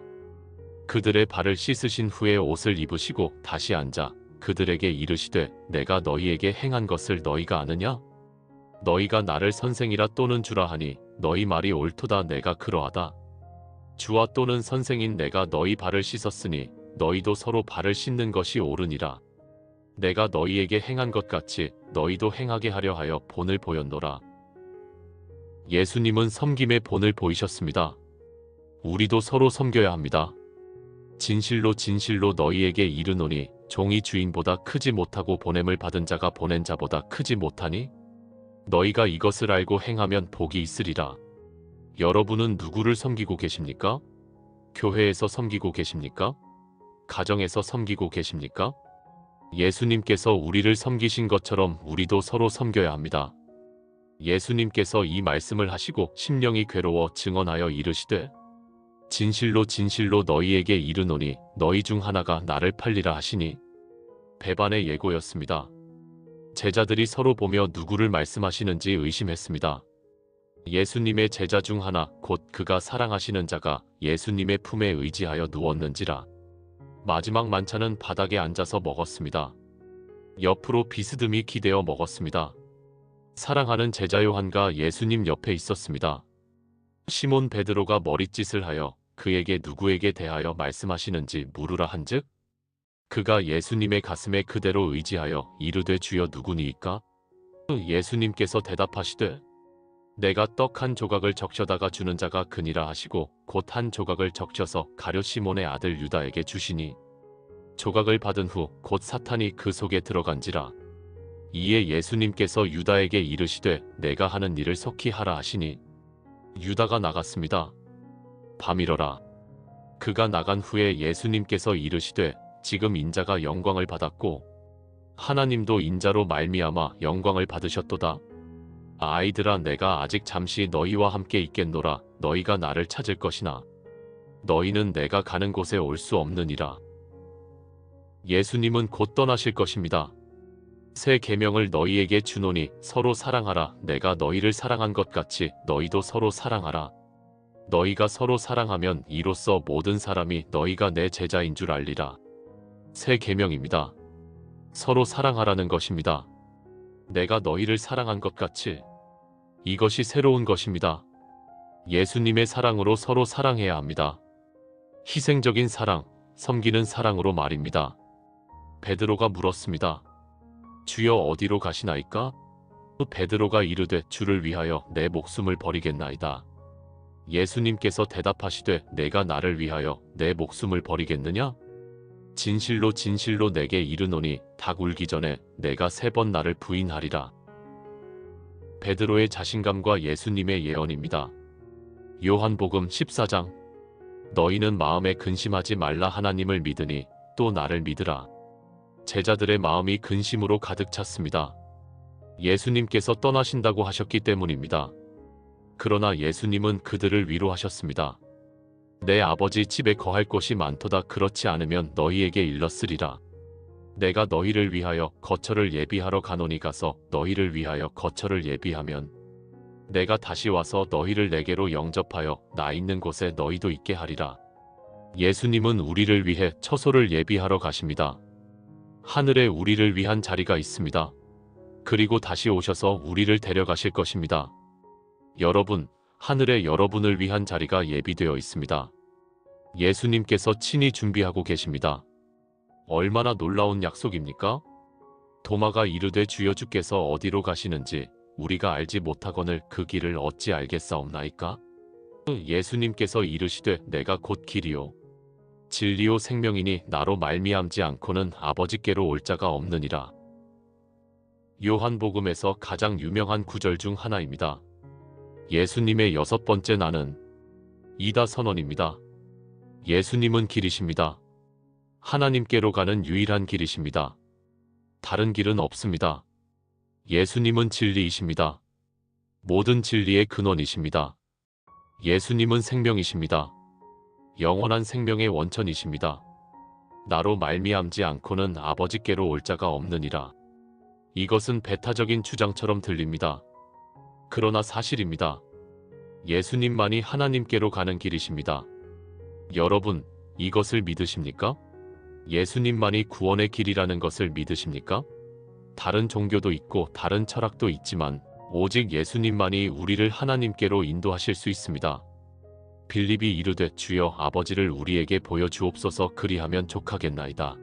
그들의 발을 씻으신 후에 옷을 입으시고 다시 앉아 그들에게 이르시되 내가 너희에게 행한 것을 너희가 아느냐? 너희가 나를 선생이라 또는 주라 하니 너희 말이 옳도다. 내가 그러하다. 주와 또는 선생인 내가 너희 발을 씻었으니 너희도 서로 발을 씻는 것이 옳으니라. 내가 너희에게 행한 것 같이 너희도 행하게 하려 하여 본을 보였노라. 예수님은 섬김의 본을 보이셨습니다. 우리도 서로 섬겨야 합니다. 진실로 진실로 너희에게 이르노니 종이 주인보다 크지 못하고 보냄을 받은 자가 보낸 자보다 크지 못하니 너희가 이것을 알고 행하면 복이 있으리라. 여러분은 누구를 섬기고 계십니까? 교회에서 섬기고 계십니까? 가정에서 섬기고 계십니까? 예수님께서 우리를 섬기신 것처럼 우리도 서로 섬겨야 합니다. 예수님께서 이 말씀을 하시고 심령이 괴로워 증언하여 이르시되 진실로 진실로 너희에게 이르노니 너희 중 하나가 나를 팔리라 하시니 배반의 예고였습니다. 제자들이 서로 보며 누구를 말씀하시는지 의심했습니다. 예수님의 제자 중 하나 곧 그가 사랑하시는 자가 예수님의 품에 의지하여 누웠는지라. 마지막 만찬은 바닥에 앉아서 먹었습니다. 옆으로 비스듬히 기대어 먹었습니다. 사랑하는 제자 요한과 예수님 옆에 있었습니다. 시몬 베드로가 머릿짓을 하여 그에게 누구에게 대하여 말씀하시는지 물으라 한즉 그가 예수님의 가슴에 그대로 의지하여 이르되 주여 누구니이까? 예수님께서 대답하시되 내가 떡 한 조각을 적셔다가 주는 자가 그니라 하시고 곧 한 조각을 적셔서 가룟 시몬의 아들 유다에게 주시니 조각을 받은 후 곧 사탄이 그 속에 들어간지라. 이에 예수님께서 유다에게 이르시되 내가 하는 일을 속히 하라 하시니 유다가 나갔습니다. 밤이러라. 그가 나간 후에 예수님께서 이르시되 지금 인자가 영광을 받았고 하나님도 인자로 말미암아 영광을 받으셨도다. 아이들아, 내가 아직 잠시 너희와 함께 있겠노라. 너희가 나를 찾을 것이나 너희는 내가 가는 곳에 올 수 없느니라. 예수님은 곧 떠나실 것입니다. 새 계명을 너희에게 주노니 서로 사랑하라. 내가 너희를 사랑한 것 같이 너희도 서로 사랑하라. 너희가 서로 사랑하면 이로써 모든 사람이 너희가 내 제자인 줄 알리라. 새 계명입니다. 서로 사랑하라는 것입니다. 내가 너희를 사랑한 것 같이. 이것이 새로운 것입니다. 예수님의 사랑으로 서로 사랑해야 합니다. 희생적인 사랑, 섬기는 사랑으로 말입니다. 베드로가 물었습니다. 주여, 어디로 가시나이까? 베드로가 이르되 주를 위하여 내 목숨을 버리겠나이다. 예수님께서 대답하시되 내가 나를 위하여 내 목숨을 버리겠느냐? 진실로 진실로 내게 이르노니 닭 울기 전에 내가 3번 나를 부인하리라. 베드로의 자신감과 예수님의 예언입니다. 요한복음 14장. 너희는 마음에 근심하지 말라. 하나님을 믿으니 또 나를 믿으라. 제자들의 마음이 근심으로 가득 찼습니다. 예수님께서 떠나신다고 하셨기 때문입니다. 그러나 예수님은 그들을 위로하셨습니다. 내 아버지 집에 거할 곳이 많도다. 그렇지 않으면 너희에게 일렀으리라. 내가 너희를 위하여 거처를 예비하러 가노니 가서 너희를 위하여 거처를 예비하면 내가 다시 와서 너희를 내게로 영접하여 나 있는 곳에 너희도 있게 하리라. 예수님은 우리를 위해 처소를 예비하러 가십니다. 하늘에 우리를 위한 자리가 있습니다. 그리고 다시 오셔서 우리를 데려가실 것입니다. 여러분, 하늘에 여러분을 위한 자리가 예비되어 있습니다. 예수님께서 친히 준비하고 계십니다. 얼마나 놀라운 약속입니까? 도마가 이르되 주여, 주께서 어디로 가시는지 우리가 알지 못하거늘 그 길을 어찌 알겠사옵나이까? 예수님께서 이르시되 내가 곧 길이요 진리요 생명이니 나로 말미암지 않고는 아버지께로 올 자가 없느니라. 요한복음에서 가장 유명한 구절 중 하나입니다. 예수님의 6번째 나는 이다 선언입니다. 예수님은 길이십니다. 하나님께로 가는 유일한 길이십니다. 다른 길은 없습니다. 예수님은 진리이십니다. 모든 진리의 근원이십니다. 예수님은 생명이십니다. 영원한 생명의 원천이십니다. 나로 말미암지 않고는 아버지께로 올 자가 없느니라. 이것은 배타적인 주장처럼 들립니다. 그러나 사실입니다. 예수님만이 하나님께로 가는 길이십니다. 여러분, 이것을 믿으십니까? 예수님만이 구원의 길이라는 것을 믿으십니까? 다른 종교도 있고 다른 철학도 있지만 오직 예수님만이 우리를 하나님께로 인도하실 수 있습니다. 빌립이 이르되 주여, 아버지를 우리에게 보여주옵소서. 그리하면 족하겠나이다.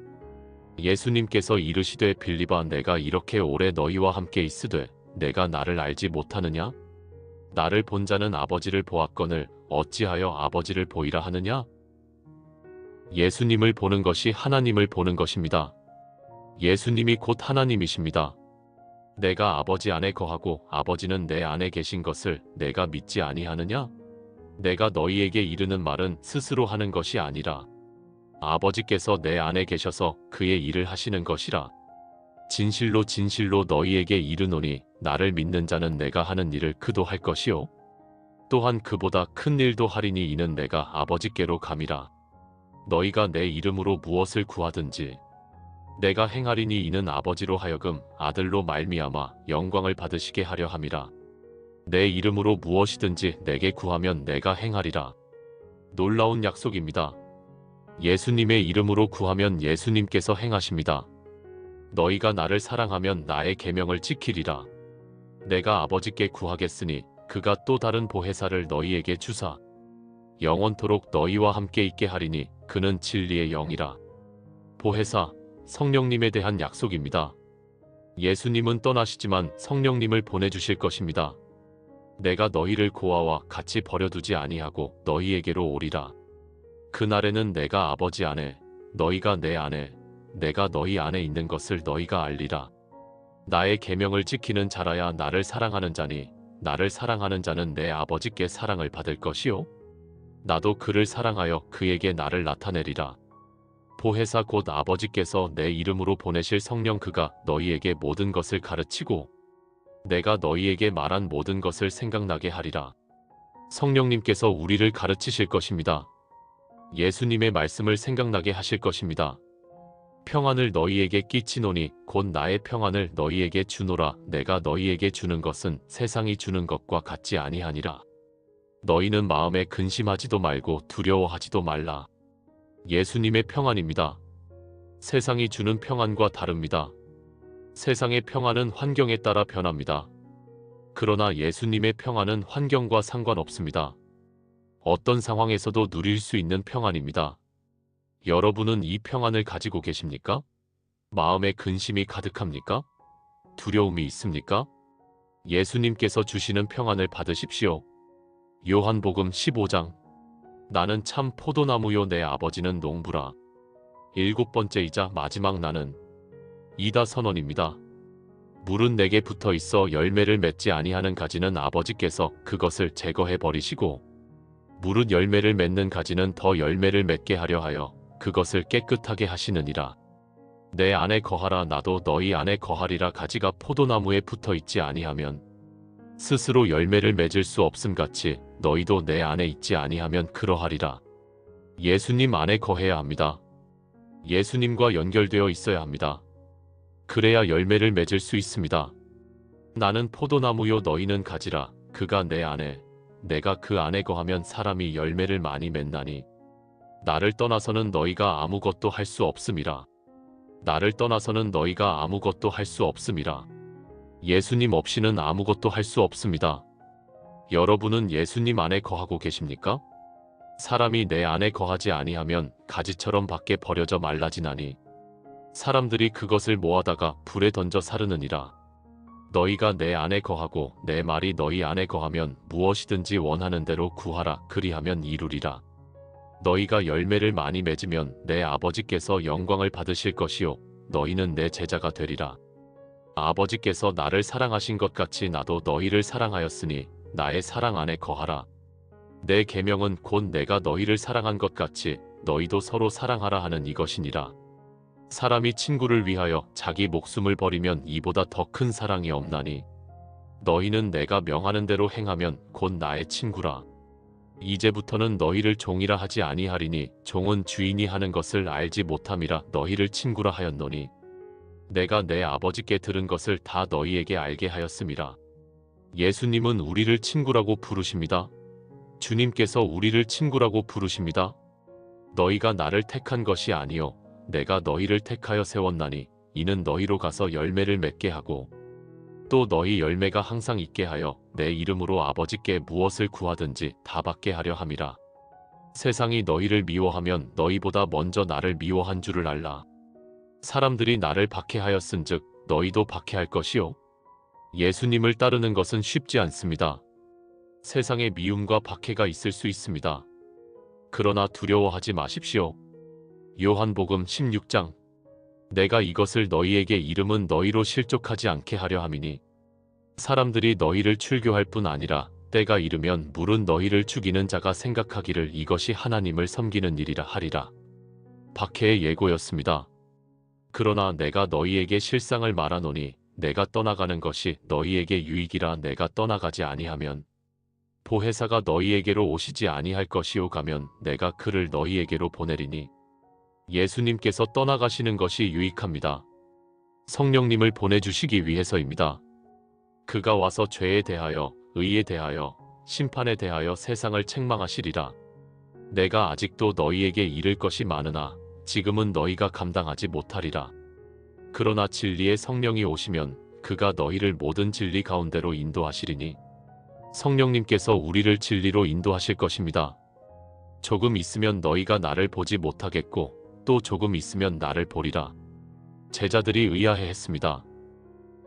예수님께서 이르시되 빌립아, 내가 이렇게 오래 너희와 함께 있으되 내가 나를 알지 못하느냐? 나를 본 자는 아버지를 보았거늘 어찌하여 아버지를 보이라 하느냐? 예수님을 보는 것이 하나님을 보는 것입니다. 예수님이 곧 하나님이십니다. 내가 아버지 안에 거하고 아버지는 내 안에 계신 것을 내가 믿지 아니하느냐? 내가 너희에게 이르는 말은 스스로 하는 것이 아니라 아버지께서 내 안에 계셔서 그의 일을 하시는 것이라. 진실로 진실로 너희에게 이르노니 나를 믿는 자는 내가 하는 일을 그도 할 것이요 또한 그보다 큰 일도 하리니 이는 내가 아버지께로 감이라. 너희가 내 이름으로 무엇을 구하든지 내가 행하리니 이는 아버지로 하여금 아들로 말미암아 영광을 받으시게 하려 함이라. 내 이름으로 무엇이든지 내게 구하면 내가 행하리라. 놀라운 약속입니다. 예수님의 이름으로 구하면 예수님께서 행하십니다. 너희가 나를 사랑하면 나의 계명을 지키리라. 내가 아버지께 구하겠으니 그가 또 다른 보혜사를 너희에게 주사 영원토록 너희와 함께 있게 하리니 그는 진리의 영이라. 보혜사, 성령님에 대한 약속입니다. 예수님은 떠나시지만 성령님을 보내주실 것입니다. 내가 너희를 고아와 같이 버려두지 아니하고 너희에게로 오리라. 그날에는 내가 아버지 안에, 너희가 내 안에, 내가 너희 안에 있는 것을 너희가 알리라. 나의 계명을 지키는 자라야 나를 사랑하는 자니 나를 사랑하는 자는 내 아버지께 사랑을 받을 것이요 나도 그를 사랑하여 그에게 나를 나타내리라. 보혜사 곧 아버지께서 내 이름으로 보내실 성령 그가 너희에게 모든 것을 가르치고 내가 너희에게 말한 모든 것을 생각나게 하리라. 성령님께서 우리를 가르치실 것입니다. 예수님의 말씀을 생각나게 하실 것입니다. 평안을 너희에게 끼치노니 곧 나의 평안을 너희에게 주노라. 내가 너희에게 주는 것은 세상이 주는 것과 같지 아니하니라. 너희는 마음에 근심하지도 말고 두려워하지도 말라. 예수님의 평안입니다. 세상이 주는 평안과 다릅니다. 세상의 평안은 환경에 따라 변합니다. 그러나 예수님의 평안은 환경과 상관없습니다. 어떤 상황에서도 누릴 수 있는 평안입니다. 여러분은 이 평안을 가지고 계십니까? 마음에 근심이 가득합니까? 두려움이 있습니까? 예수님께서 주시는 평안을 받으십시오. 요한복음 15장. 나는 참 포도나무요 내 아버지는 농부라. 7번째이자 마지막 나는 이다 선언입니다. 물은 내게 붙어 있어 열매를 맺지 아니하는 가지는 아버지께서 그것을 제거해 버리시고 물은 열매를 맺는 가지는 더 열매를 맺게 하려 하여 그것을 깨끗하게 하시느니라. 내 안에 거하라 나도 너희 안에 거하리라. 가지가 포도나무에 붙어 있지 아니하면 스스로 열매를 맺을 수 없음같이 너희도 내 안에 있지 아니하면 그러하리라. 예수님 안에 거해야 합니다. 예수님과 연결되어 있어야 합니다. 그래야 열매를 맺을 수 있습니다. 나는 포도나무요 너희는 가지라. 그가 내 안에 내가 그 안에 거하면 사람이 열매를 많이 맺나니 나를 떠나서는 너희가 아무것도 할 수 없음이라. 나를 떠나서는 너희가 아무것도 할 수 없음이라. 예수님 없이는 아무것도 할 수 없습니다. 여러분은 예수님 안에 거하고 계십니까? 사람이 내 안에 거하지 아니하면 가지처럼 밖에 버려져 말라지나니 사람들이 그것을 모아다가 불에 던져 사르느니라. 너희가 내 안에 거하고 내 말이 너희 안에 거하면 무엇이든지 원하는 대로 구하라. 그리하면 이루리라. 너희가 열매를 많이 맺으면 내 아버지께서 영광을 받으실 것이요 너희는 내 제자가 되리라. 아버지께서 나를 사랑하신 것 같이 나도 너희를 사랑하였으니 나의 사랑 안에 거하라. 내 계명은 곧 내가 너희를 사랑한 것 같이 너희도 서로 사랑하라 하는 이것이니라. 사람이 친구를 위하여 자기 목숨을 버리면 이보다 더 큰 사랑이 없나니 너희는 내가 명하는 대로 행하면 곧 나의 친구라. 이제부터는 너희를 종이라 하지 아니하리니 종은 주인이 하는 것을 알지 못함이라 너희를 친구라 하였노니 내가 내 아버지께 들은 것을 다 너희에게 알게 하였음이라. 예수님은 우리를 친구라고 부르십니다. 주님께서 우리를 친구라고 부르십니다. 너희가 나를 택한 것이 아니요 내가 너희를 택하여 세웠나니 이는 너희로 가서 열매를 맺게 하고 또 너희 열매가 항상 있게 하여 내 이름으로 아버지께 무엇을 구하든지 다 받게 하려 함이라. 세상이 너희를 미워하면 너희보다 먼저 나를 미워한 줄을 알라. 사람들이 나를 박해하였은즉 너희도 박해할 것이요. 예수님을 따르는 것은 쉽지 않습니다. 세상에 미움과 박해가 있을 수 있습니다. 그러나 두려워하지 마십시오. 요한복음 16장. 내가 이것을 너희에게 이름은 너희로 실족하지 않게 하려 함이니 사람들이 너희를 출교할 뿐 아니라 때가 이르면 물은 너희를 죽이는 자가 생각하기를 이것이 하나님을 섬기는 일이라 하리라. 박해의 예고였습니다. 그러나 내가 너희에게 실상을 말하노니 내가 떠나가는 것이 너희에게 유익이라. 내가 떠나가지 아니하면 보혜사가 너희에게로 오시지 아니할 것이요 가면 내가 그를 너희에게로 보내리니 예수님께서 떠나가시는 것이 유익합니다. 성령님을 보내주시기 위해서입니다. 그가 와서 죄에 대하여 의에 대하여 심판에 대하여 세상을 책망하시리라. 내가 아직도 너희에게 이를 것이 많으나 지금은 너희가 감당하지 못하리라. 그러나 진리의 성령이 오시면 그가 너희를 모든 진리 가운데로 인도하시리니 성령님께서 우리를 진리로 인도하실 것입니다. 조금 있으면 너희가 나를 보지 못하겠고 또 조금 있으면 나를 보리라. 제자들이 의아해했습니다.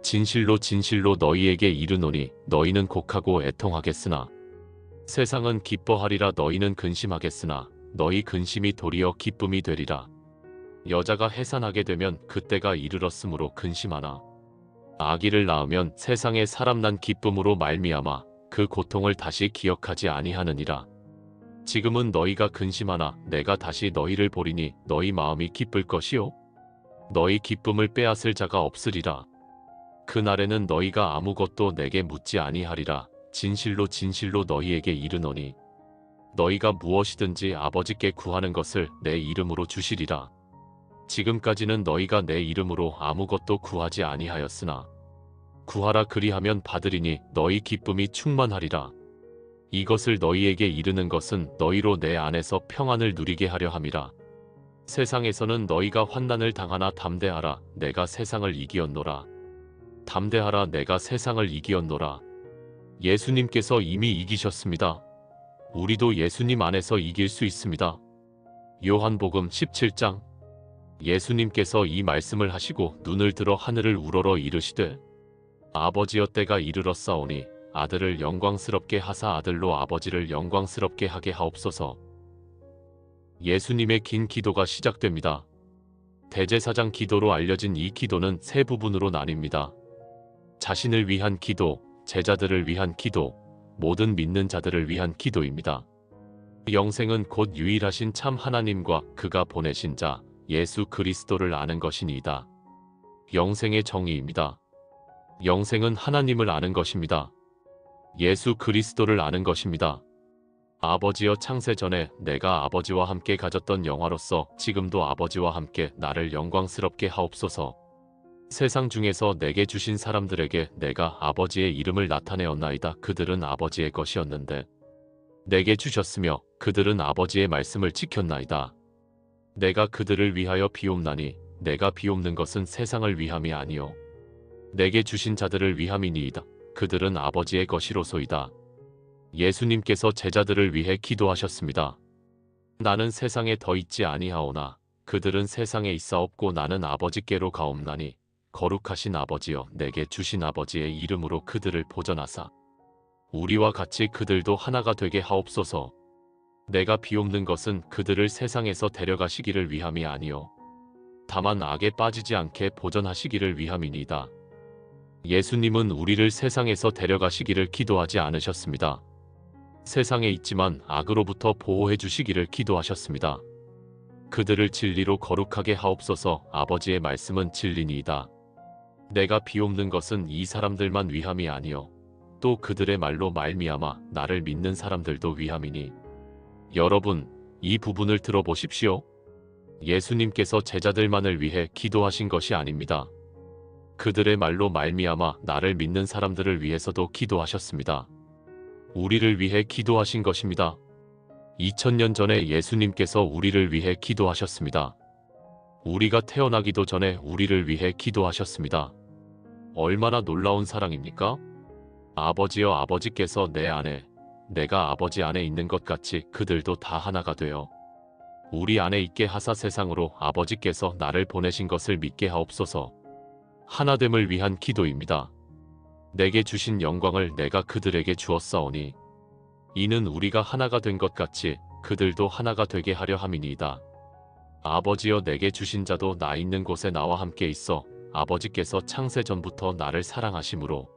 진실로 진실로 너희에게 이르노니 너희는 곡하고 애통하겠으나 세상은 기뻐하리라. 너희는 근심하겠으나 너희 근심이 도리어 기쁨이 되리라. 여자가 해산하게 되면 그때가 이르렀으므로 근심하나 아기를 낳으면 세상에 사람 난 기쁨으로 말미암아 그 고통을 다시 기억하지 아니하느니라. 지금은 너희가 근심하나 내가 다시 너희를 보리니 너희 마음이 기쁠 것이요 너희 기쁨을 빼앗을 자가 없으리라. 그날에는 너희가 아무것도 내게 묻지 아니하리라. 진실로 진실로 너희에게 이르노니 너희가 무엇이든지 아버지께 구하는 것을 내 이름으로 주시리라. 지금까지는 너희가 내 이름으로 아무것도 구하지 아니하였으나 구하라 그리하면 받으리니 너희 기쁨이 충만하리라. 이것을 너희에게 이르는 것은 너희로 내 안에서 평안을 누리게 하려 함이라. 세상에서는 너희가 환난을 당하나 담대하라. 내가 세상을 이기었노라. 담대하라. 내가 세상을 이기었노라. 예수님께서 이미 이기셨습니다. 우리도 예수님 안에서 이길 수 있습니다. 요한복음 17장. 예수님께서 이 말씀을 하시고 눈을 들어 하늘을 우러러 이르시되 아버지여 때가 이르렀사오니 아들을 영광스럽게 하사 아들로 아버지를 영광스럽게 하게 하옵소서. 예수님의 긴 기도가 시작됩니다. 대제사장 기도로 알려진 이 기도는 세 부분으로 나뉩니다. 자신을 위한 기도, 제자들을 위한 기도, 모든 믿는 자들을 위한 기도입니다. 영생은 곧 유일하신 참 하나님과 그가 보내신 자 예수 그리스도를 아는 것이니이다. 영생의 정의입니다. 영생은 하나님을 아는 것입니다. 예수 그리스도를 아는 것입니다. 아버지여 창세 전에 내가 아버지와 함께 가졌던 영화로서 지금도 아버지와 함께 나를 영광스럽게 하옵소서. 세상 중에서 내게 주신 사람들에게 내가 아버지의 이름을 나타내었나이다. 그들은 아버지의 것이었는데 내게 주셨으며 그들은 아버지의 말씀을 지켰나이다. 내가 그들을 위하여 비옵나니 내가 비옵는 것은 세상을 위함이 아니요 내게 주신 자들을 위함이니이다. 그들은 아버지의 것이로소이다. 예수님께서 제자들을 위해 기도하셨습니다. 나는 세상에 더 있지 아니하오나 그들은 세상에 있사옵고 나는 아버지께로 가옵나니 거룩하신 아버지여 내게 주신 아버지의 이름으로 그들을 보전하사 우리와 같이 그들도 하나가 되게 하옵소서. 내가 비옵는 것은 그들을 세상에서 데려가시기를 위함이 아니요 다만 악에 빠지지 않게 보전하시기를 위함이니이다. 예수님은 우리를 세상에서 데려가시기를 기도하지 않으셨습니다. 세상에 있지만 악으로부터 보호해 주시기를 기도하셨습니다. 그들을 진리로 거룩하게 하옵소서. 아버지의 말씀은 진리니이다. 내가 비옵는 것은 이 사람들만 위함이 아니요 또 그들의 말로 말미암아 나를 믿는 사람들도 위함이니 여러분 이 부분을 들어보십시오. 예수님께서 제자들만을 위해 기도하신 것이 아닙니다. 그들의 말로 말미암아 나를 믿는 사람들을 위해서도 기도하셨습니다. 우리를 위해 기도하신 것입니다. 2000년 전에 예수님께서 우리를 위해 기도하셨습니다. 우리가 태어나기도 전에 우리를 위해 기도하셨습니다. 얼마나 놀라운 사랑입니까? 아버지여 아버지께서 내 안에 내가 아버지 안에 있는 것 같이 그들도 다 하나가 되어 우리 안에 있게 하사 세상으로 아버지께서 나를 보내신 것을 믿게 하옵소서. 하나됨을 위한 기도입니다. 내게 주신 영광을 내가 그들에게 주었사오니 이는 우리가 하나가 된 것 같이 그들도 하나가 되게 하려 함이니이다. 아버지여 내게 주신 자도 나 있는 곳에 나와 함께 있어 아버지께서 창세 전부터 나를 사랑하심으로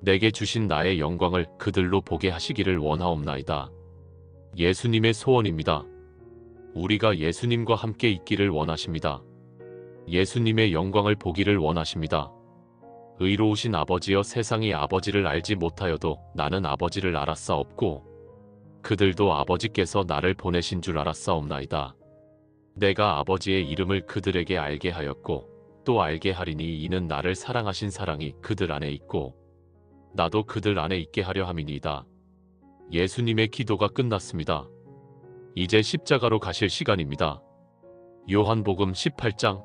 내게 주신 나의 영광을 그들로 보게 하시기를 원하옵나이다. 예수님의 소원입니다. 우리가 예수님과 함께 있기를 원하십니다. 예수님의 영광을 보기를 원하십니다. 의로우신 아버지여 세상이 아버지를 알지 못하여도 나는 아버지를 알았사옵고 그들도 아버지께서 나를 보내신 줄 알았사옵나이다. 내가 아버지의 이름을 그들에게 알게 하였고 또 알게 하리니 이는 나를 사랑하신 사랑이 그들 안에 있고 나도 그들 안에 있게 하려 함이니이다. 예수님의 기도가 끝났습니다. 이제 십자가로 가실 시간입니다. 요한복음 18장.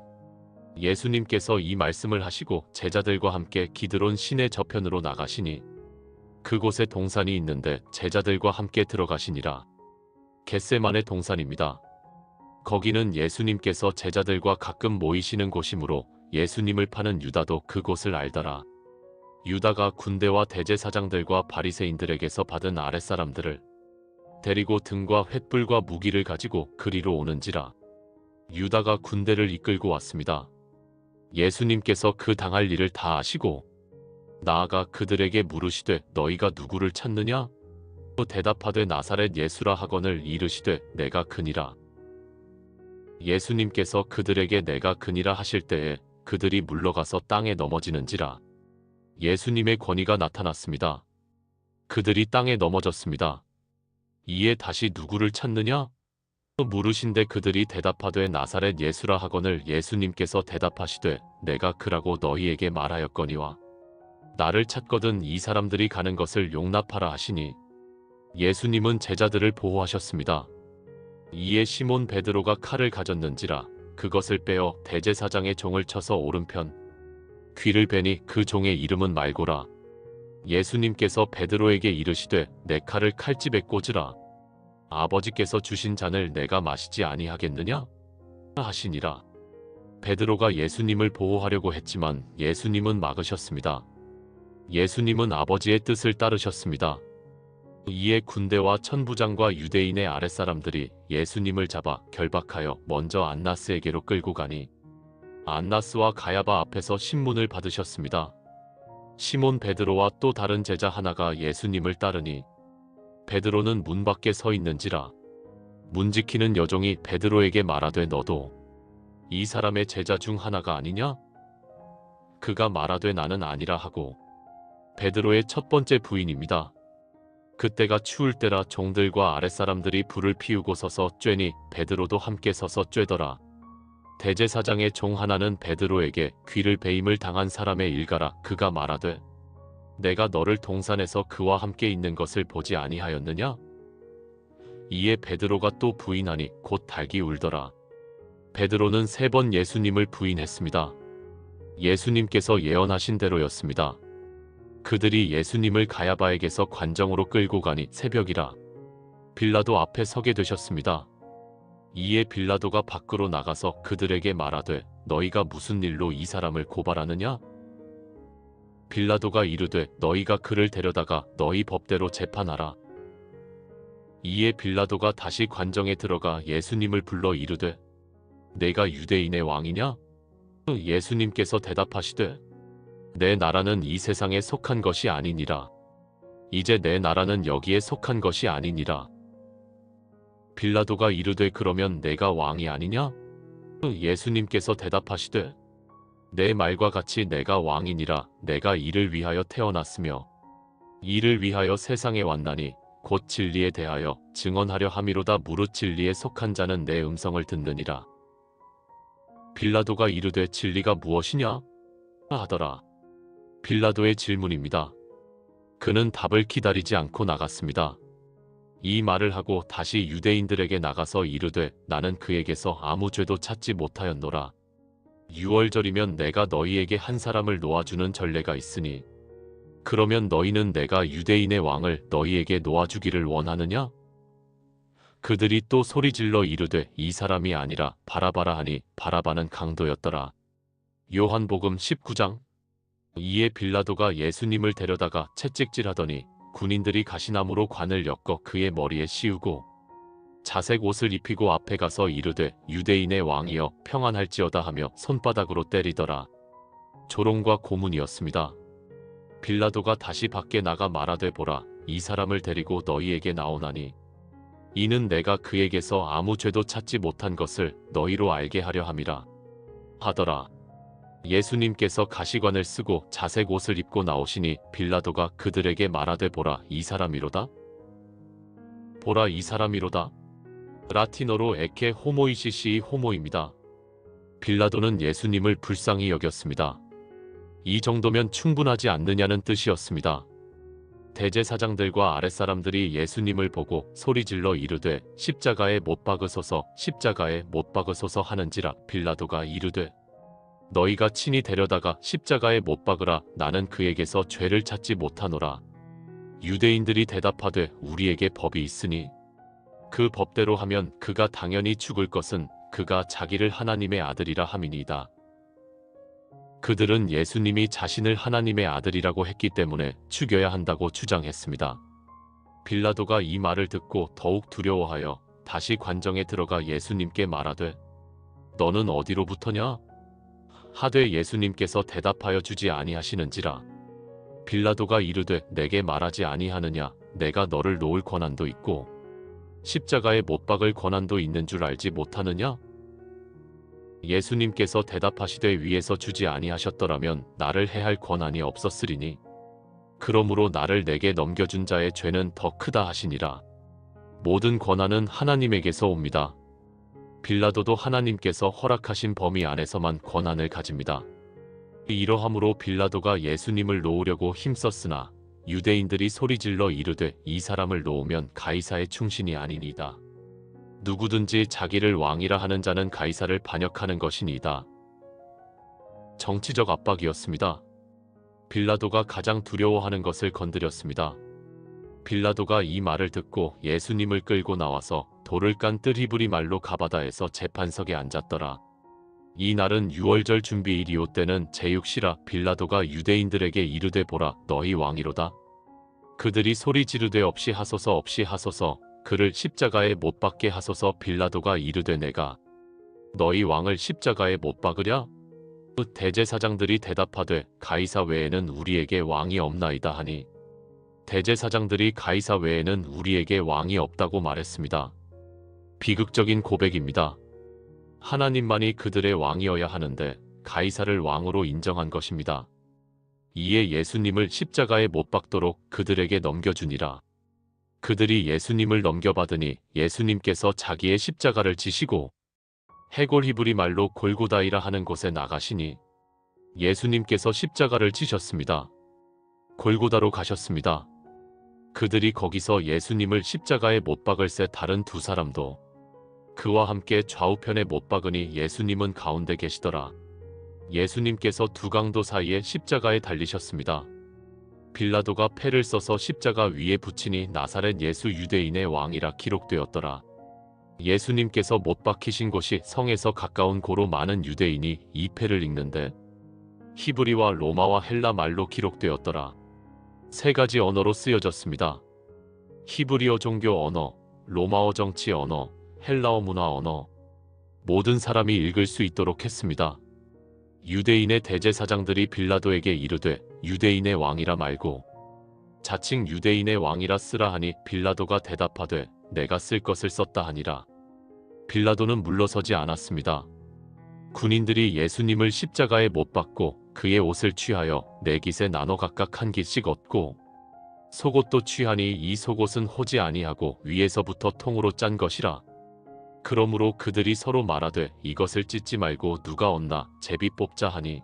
예수님께서 이 말씀을 하시고 제자들과 함께 기드론 시내 저편으로 나가시니 그곳에 동산이 있는데 제자들과 함께 들어가시니라. 겟세마네 동산입니다. 거기는 예수님께서 제자들과 가끔 모이시는 곳이므로 예수님을 파는 유다도 그곳을 알더라. 유다가 군대와 대제사장들과 바리새인들에게서 받은 아랫사람들을 데리고 등과 횃불과 무기를 가지고 그리로 오는지라. 유다가 군대를 이끌고 왔습니다. 예수님께서 그 당할 일을 다 아시고 나아가 그들에게 물으시되 너희가 누구를 찾느냐? 또 대답하되 나사렛 예수라 하거늘 이르시되 내가 그니라. 예수님께서 그들에게 내가 그니라 하실 때에 그들이 물러가서 땅에 넘어지는지라. 예수님의 권위가 나타났습니다. 그들이 땅에 넘어졌습니다. 이에 다시 누구를 찾느냐? 또 물으신데 그들이 대답하되 나사렛 예수라 하거늘 예수님께서 대답하시되 내가 그라고 너희에게 말하였거니와 나를 찾거든 이 사람들이 가는 것을 용납하라 하시니 예수님은 제자들을 보호하셨습니다. 이에 시몬 베드로가 칼을 가졌는지라 그것을 빼어 대제사장의 종을 쳐서 오른편 귀를 베니 그 종의 이름은 말고라. 예수님께서 베드로에게 이르시되 내 칼을 칼집에 꽂으라. 아버지께서 주신 잔을 내가 마시지 아니하겠느냐? 하시니라. 베드로가 예수님을 보호하려고 했지만 예수님은 막으셨습니다. 예수님은 아버지의 뜻을 따르셨습니다. 이에 군대와 천부장과 유대인의 아랫사람들이 예수님을 잡아 결박하여 먼저 안나스에게로 끌고 가니 안나스와 가야바 앞에서 신문을 받으셨습니다. 시몬 베드로와 또 다른 제자 하나가 예수님을 따르니 베드로는 문 밖에 서 있는지라. 문 지키는 여종이 베드로에게 말하되 너도 이 사람의 제자 중 하나가 아니냐? 그가 말하되 나는 아니라 하고 베드로의 첫 번째 부인입니다. 그때가 추울 때라 종들과 아랫사람들이 불을 피우고 서서 쬐니 베드로도 함께 서서 쬐더라. 대제사장의 종 하나는 베드로에게 귀를 베임을 당한 사람의 일가라. 그가 말하되 내가 너를 동산에서 그와 함께 있는 것을 보지 아니하였느냐? 이에 베드로가 또 부인하니 곧 닭이 울더라. 베드로는 3번 예수님을 부인했습니다. 예수님께서 예언하신 대로였습니다. 그들이 예수님을 가야바에게서 관정으로 끌고 가니 새벽이라. 빌라도 앞에 서게 되셨습니다. 이에 빌라도가 밖으로 나가서 그들에게 말하되 너희가 무슨 일로 이 사람을 고발하느냐? 빌라도가 이르되 너희가 그를 데려다가 너희 법대로 재판하라. 이에 빌라도가 다시 관정에 들어가 예수님을 불러 이르되 내가 유대인의 왕이냐? 예수님께서 대답하시되 내 나라는 이 세상에 속한 것이 아니니라. 이제 내 나라는 여기에 속한 것이 아니니라. 빌라도가 이르되 그러면 내가 왕이 아니냐? 예수님께서 대답하시되 내 말과 같이 내가 왕이니라. 내가 이를 위하여 태어났으며 이를 위하여 세상에 왔나니 곧 진리에 대하여 증언하려 함이로다. 무릇 진리에 속한 자는 내 음성을 듣느니라. 빌라도가 이르되 진리가 무엇이냐? 하더라. 빌라도의 질문입니다. 그는 답을 기다리지 않고 나갔습니다. 이 말을 하고 다시 유대인들에게 나가서 이르되 나는 그에게서 아무 죄도 찾지 못하였노라. 6월절이면 내가 너희에게 한 사람을 놓아주는 전례가 있으니 그러면 너희는 내가 유대인의 왕을 너희에게 놓아주기를 원하느냐? 그들이 또 소리질러 이르되 이 사람이 아니라 바라바라 하니 바라바는 강도였더라. 요한복음 19장. 이에 빌라도가 예수님을 데려다가 채찍질하더니 군인들이 가시나무로 관을 엮어 그의 머리에 씌우고 자색 옷을 입히고 앞에 가서 이르되 유대인의 왕이여 평안할지어다 하며 손바닥으로 때리더라. 조롱과 고문이었습니다. 빌라도가 다시 밖에 나가 말하되 보라 이 사람을 데리고 너희에게 나오나니 이는 내가 그에게서 아무 죄도 찾지 못한 것을 너희로 알게 하려 함이라 하더라. 예수님께서 가시관을 쓰고 자색 옷을 입고 나오시니 빌라도가 그들에게 말하되 보라 이 사람이로다. 보라 이 사람이로다. 라틴어로 에케 호모이시시이 호모입니다. 빌라도는 예수님을 불쌍히 여겼습니다. 이 정도면 충분하지 않느냐는 뜻이었습니다. 대제사장들과 아랫사람들이 예수님을 보고 소리질러 이르되 십자가에 못 박으소서 십자가에 못 박으소서 하는지라. 빌라도가 이르되 너희가 친히 데려다가 십자가에 못 박으라. 나는 그에게서 죄를 찾지 못하노라. 유대인들이 대답하되 우리에게 법이 있으니 그 법대로 하면 그가 당연히 죽을 것은 그가 자기를 하나님의 아들이라 함이니이다. 그들은 예수님이 자신을 하나님의 아들이라고 했기 때문에 죽여야 한다고 주장했습니다. 빌라도가 이 말을 듣고 더욱 두려워하여 다시 관정에 들어가 예수님께 말하되 너는 어디로부터냐? 하되 예수님께서 대답하여 주지 아니하시는지라. 빌라도가 이르되 내게 말하지 아니하느냐? 내가 너를 놓을 권한도 있고 십자가에 못 박을 권한도 있는 줄 알지 못하느냐? 예수님께서 대답하시되 위에서 주지 아니하셨더라면 나를 해할 권한이 없었으리니 그러므로 나를 내게 넘겨준 자의 죄는 더 크다 하시니라. 모든 권한은 하나님에게서 옵니다. 빌라도도 하나님께서 허락하신 범위 안에서만 권한을 가집니다. 이러함으로 빌라도가 예수님을 놓으려고 힘썼으나 유대인들이 소리질러 이르되 이 사람을 놓으면 가이사의 충신이 아니니이다. 누구든지 자기를 왕이라 하는 자는 가이사를 반역하는 것이니이다. 정치적 압박이었습니다. 빌라도가 가장 두려워하는 것을 건드렸습니다. 빌라도가 이 말을 듣고 예수님을 끌고 나와서 돌을 깐 뜰 히브리 말로 가바다에서 재판석에 앉았더라. 이 날은 유월절 준비일이오 때는 제6시라. 빌라도가 유대인들에게 이르되 보라 너희 왕이로다. 그들이 소리 지르되 없이 하소서 없이 하소서 그를 십자가에 못 박게 하소서. 빌라도가 이르되 내가 너희 왕을 십자가에 못 박으랴? 대제사장들이 대답하되 가이사 외에는 우리에게 왕이 없나이다 하니 대제사장들이 가이사 외에는 우리에게 왕이 없다고 말했습니다. 비극적인 고백입니다. 하나님만이 그들의 왕이어야 하는데 가이사를 왕으로 인정한 것입니다. 이에 예수님을 십자가에 못 박도록 그들에게 넘겨주니라. 그들이 예수님을 넘겨받으니 예수님께서 자기의 십자가를 지시고 해골 히브리 말로 골고다이라 하는 곳에 나가시니 예수님께서 십자가를 지셨습니다. 골고다로 가셨습니다. 그들이 거기서 예수님을 십자가에 못 박을새 다른 두 사람도 그와 함께 좌우편에 못 박으니 예수님은 가운데 계시더라. 예수님께서 두 강도 사이에 십자가에 달리셨습니다. 빌라도가 패를 써서 십자가 위에 붙이니 나사렛 예수 유대인의 왕이라 기록되었더라. 예수님께서 못 박히신 곳이 성에서 가까운 고로 많은 유대인이 이 패를 읽는데 히브리와 로마와 헬라 말로 기록되었더라. 세 가지 언어로 쓰여졌습니다. 히브리어 종교 언어, 로마어 정치 언어, 헬라어 문화 언어. 모든 사람이 읽을 수 있도록 했습니다. 유대인의 대제사장들이 빌라도에게 이르되 유대인의 왕이라 말고 자칭 유대인의 왕이라 쓰라 하니 빌라도가 대답하되 내가 쓸 것을 썼다 하니라. 빌라도는 물러서지 않았습니다. 군인들이 예수님을 십자가에 못 박고 그의 옷을 취하여 네 깃에 나눠 각각 한 깃씩 얻고 속옷도 취하니 이 속옷은 호지 아니하고 위에서부터 통으로 짠 것이라. 그러므로 그들이 서로 말하되 이것을 찢지 말고 누가 얻나 제비 뽑자 하니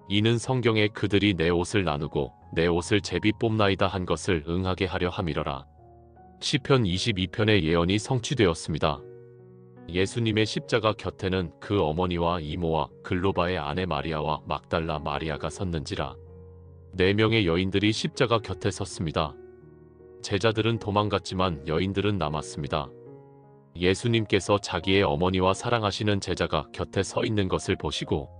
이는 성경에 그들이 내 옷을 나누고 내 옷을 제비 뽑나이다 한 것을 응하게 하려 함이러라. 시편 22편의 예언이 성취되었습니다. 예수님의 십자가 곁에는 그 어머니와 이모와 글로바의 아내 마리아와 막달라 마리아가 섰는지라. 4명의 여인들이 십자가 곁에 섰습니다. 제자들은 도망갔지만 여인들은 남았습니다. 예수님께서 자기의 어머니와 사랑하시는 제자가 곁에 서 있는 것을 보시고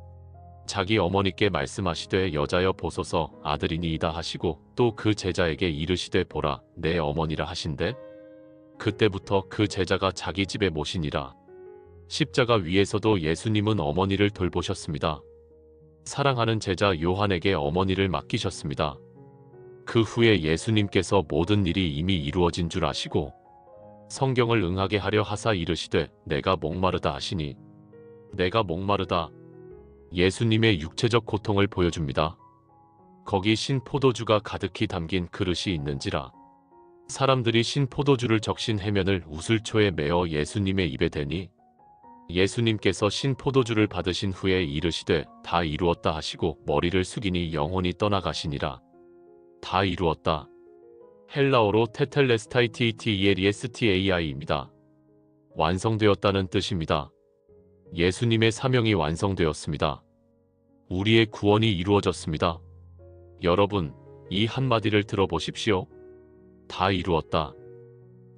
자기 어머니께 말씀하시되 여자여 보소서 아들이니이다 하시고 또 그 제자에게 이르시되 보라 내 어머니라 하신대. 그때부터 그 제자가 자기 집에 모시니라. 십자가 위에서도 예수님은 어머니를 돌보셨습니다. 사랑하는 제자 요한에게 어머니를 맡기셨습니다. 그 후에 예수님께서 모든 일이 이미 이루어진 줄 아시고 성경을 응하게 하려 하사 이르시되 내가 목마르다 하시니 내가 목마르다. 예수님의 육체적 고통을 보여줍니다. 거기 신 포도주가 가득히 담긴 그릇이 있는지라. 사람들이 신 포도주를 적신 해면을 우슬초에 메어 예수님의 입에 대니 예수님께서 신 포도주를 받으신 후에 이르시되 다 이루었다 하시고 머리를 숙이니 영혼이 떠나가시니라. 다 이루었다. 헬라어로 테텔레스타이 TETELESTAI입니다. 완성되었다는 뜻입니다. 예수님의 사명이 완성되었습니다. 우리의 구원이 이루어졌습니다. 여러분, 이 한마디를 들어보십시오. 다 이루었다.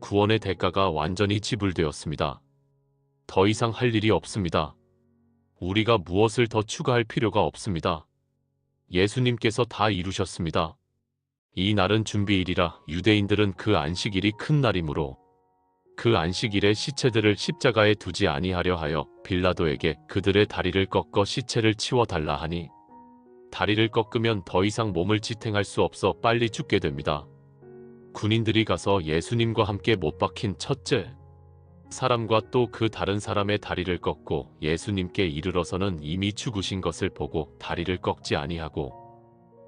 구원의 대가가 완전히 지불되었습니다. 더 이상 할 일이 없습니다. 우리가 무엇을 더 추가할 필요가 없습니다. 예수님께서 다 이루셨습니다. 이 날은 준비일이라 유대인들은 그 안식일이 큰 날이므로 그 안식일에 시체들을 십자가에 두지 아니하려 하여 빌라도에게 그들의 다리를 꺾어 시체를 치워달라 하니 다리를 꺾으면 더 이상 몸을 지탱할 수 없어 빨리 죽게 됩니다. 군인들이 가서 예수님과 함께 못 박힌 첫째 사람과 또 그 다른 사람의 다리를 꺾고 예수님께 이르러서는 이미 죽으신 것을 보고 다리를 꺾지 아니하고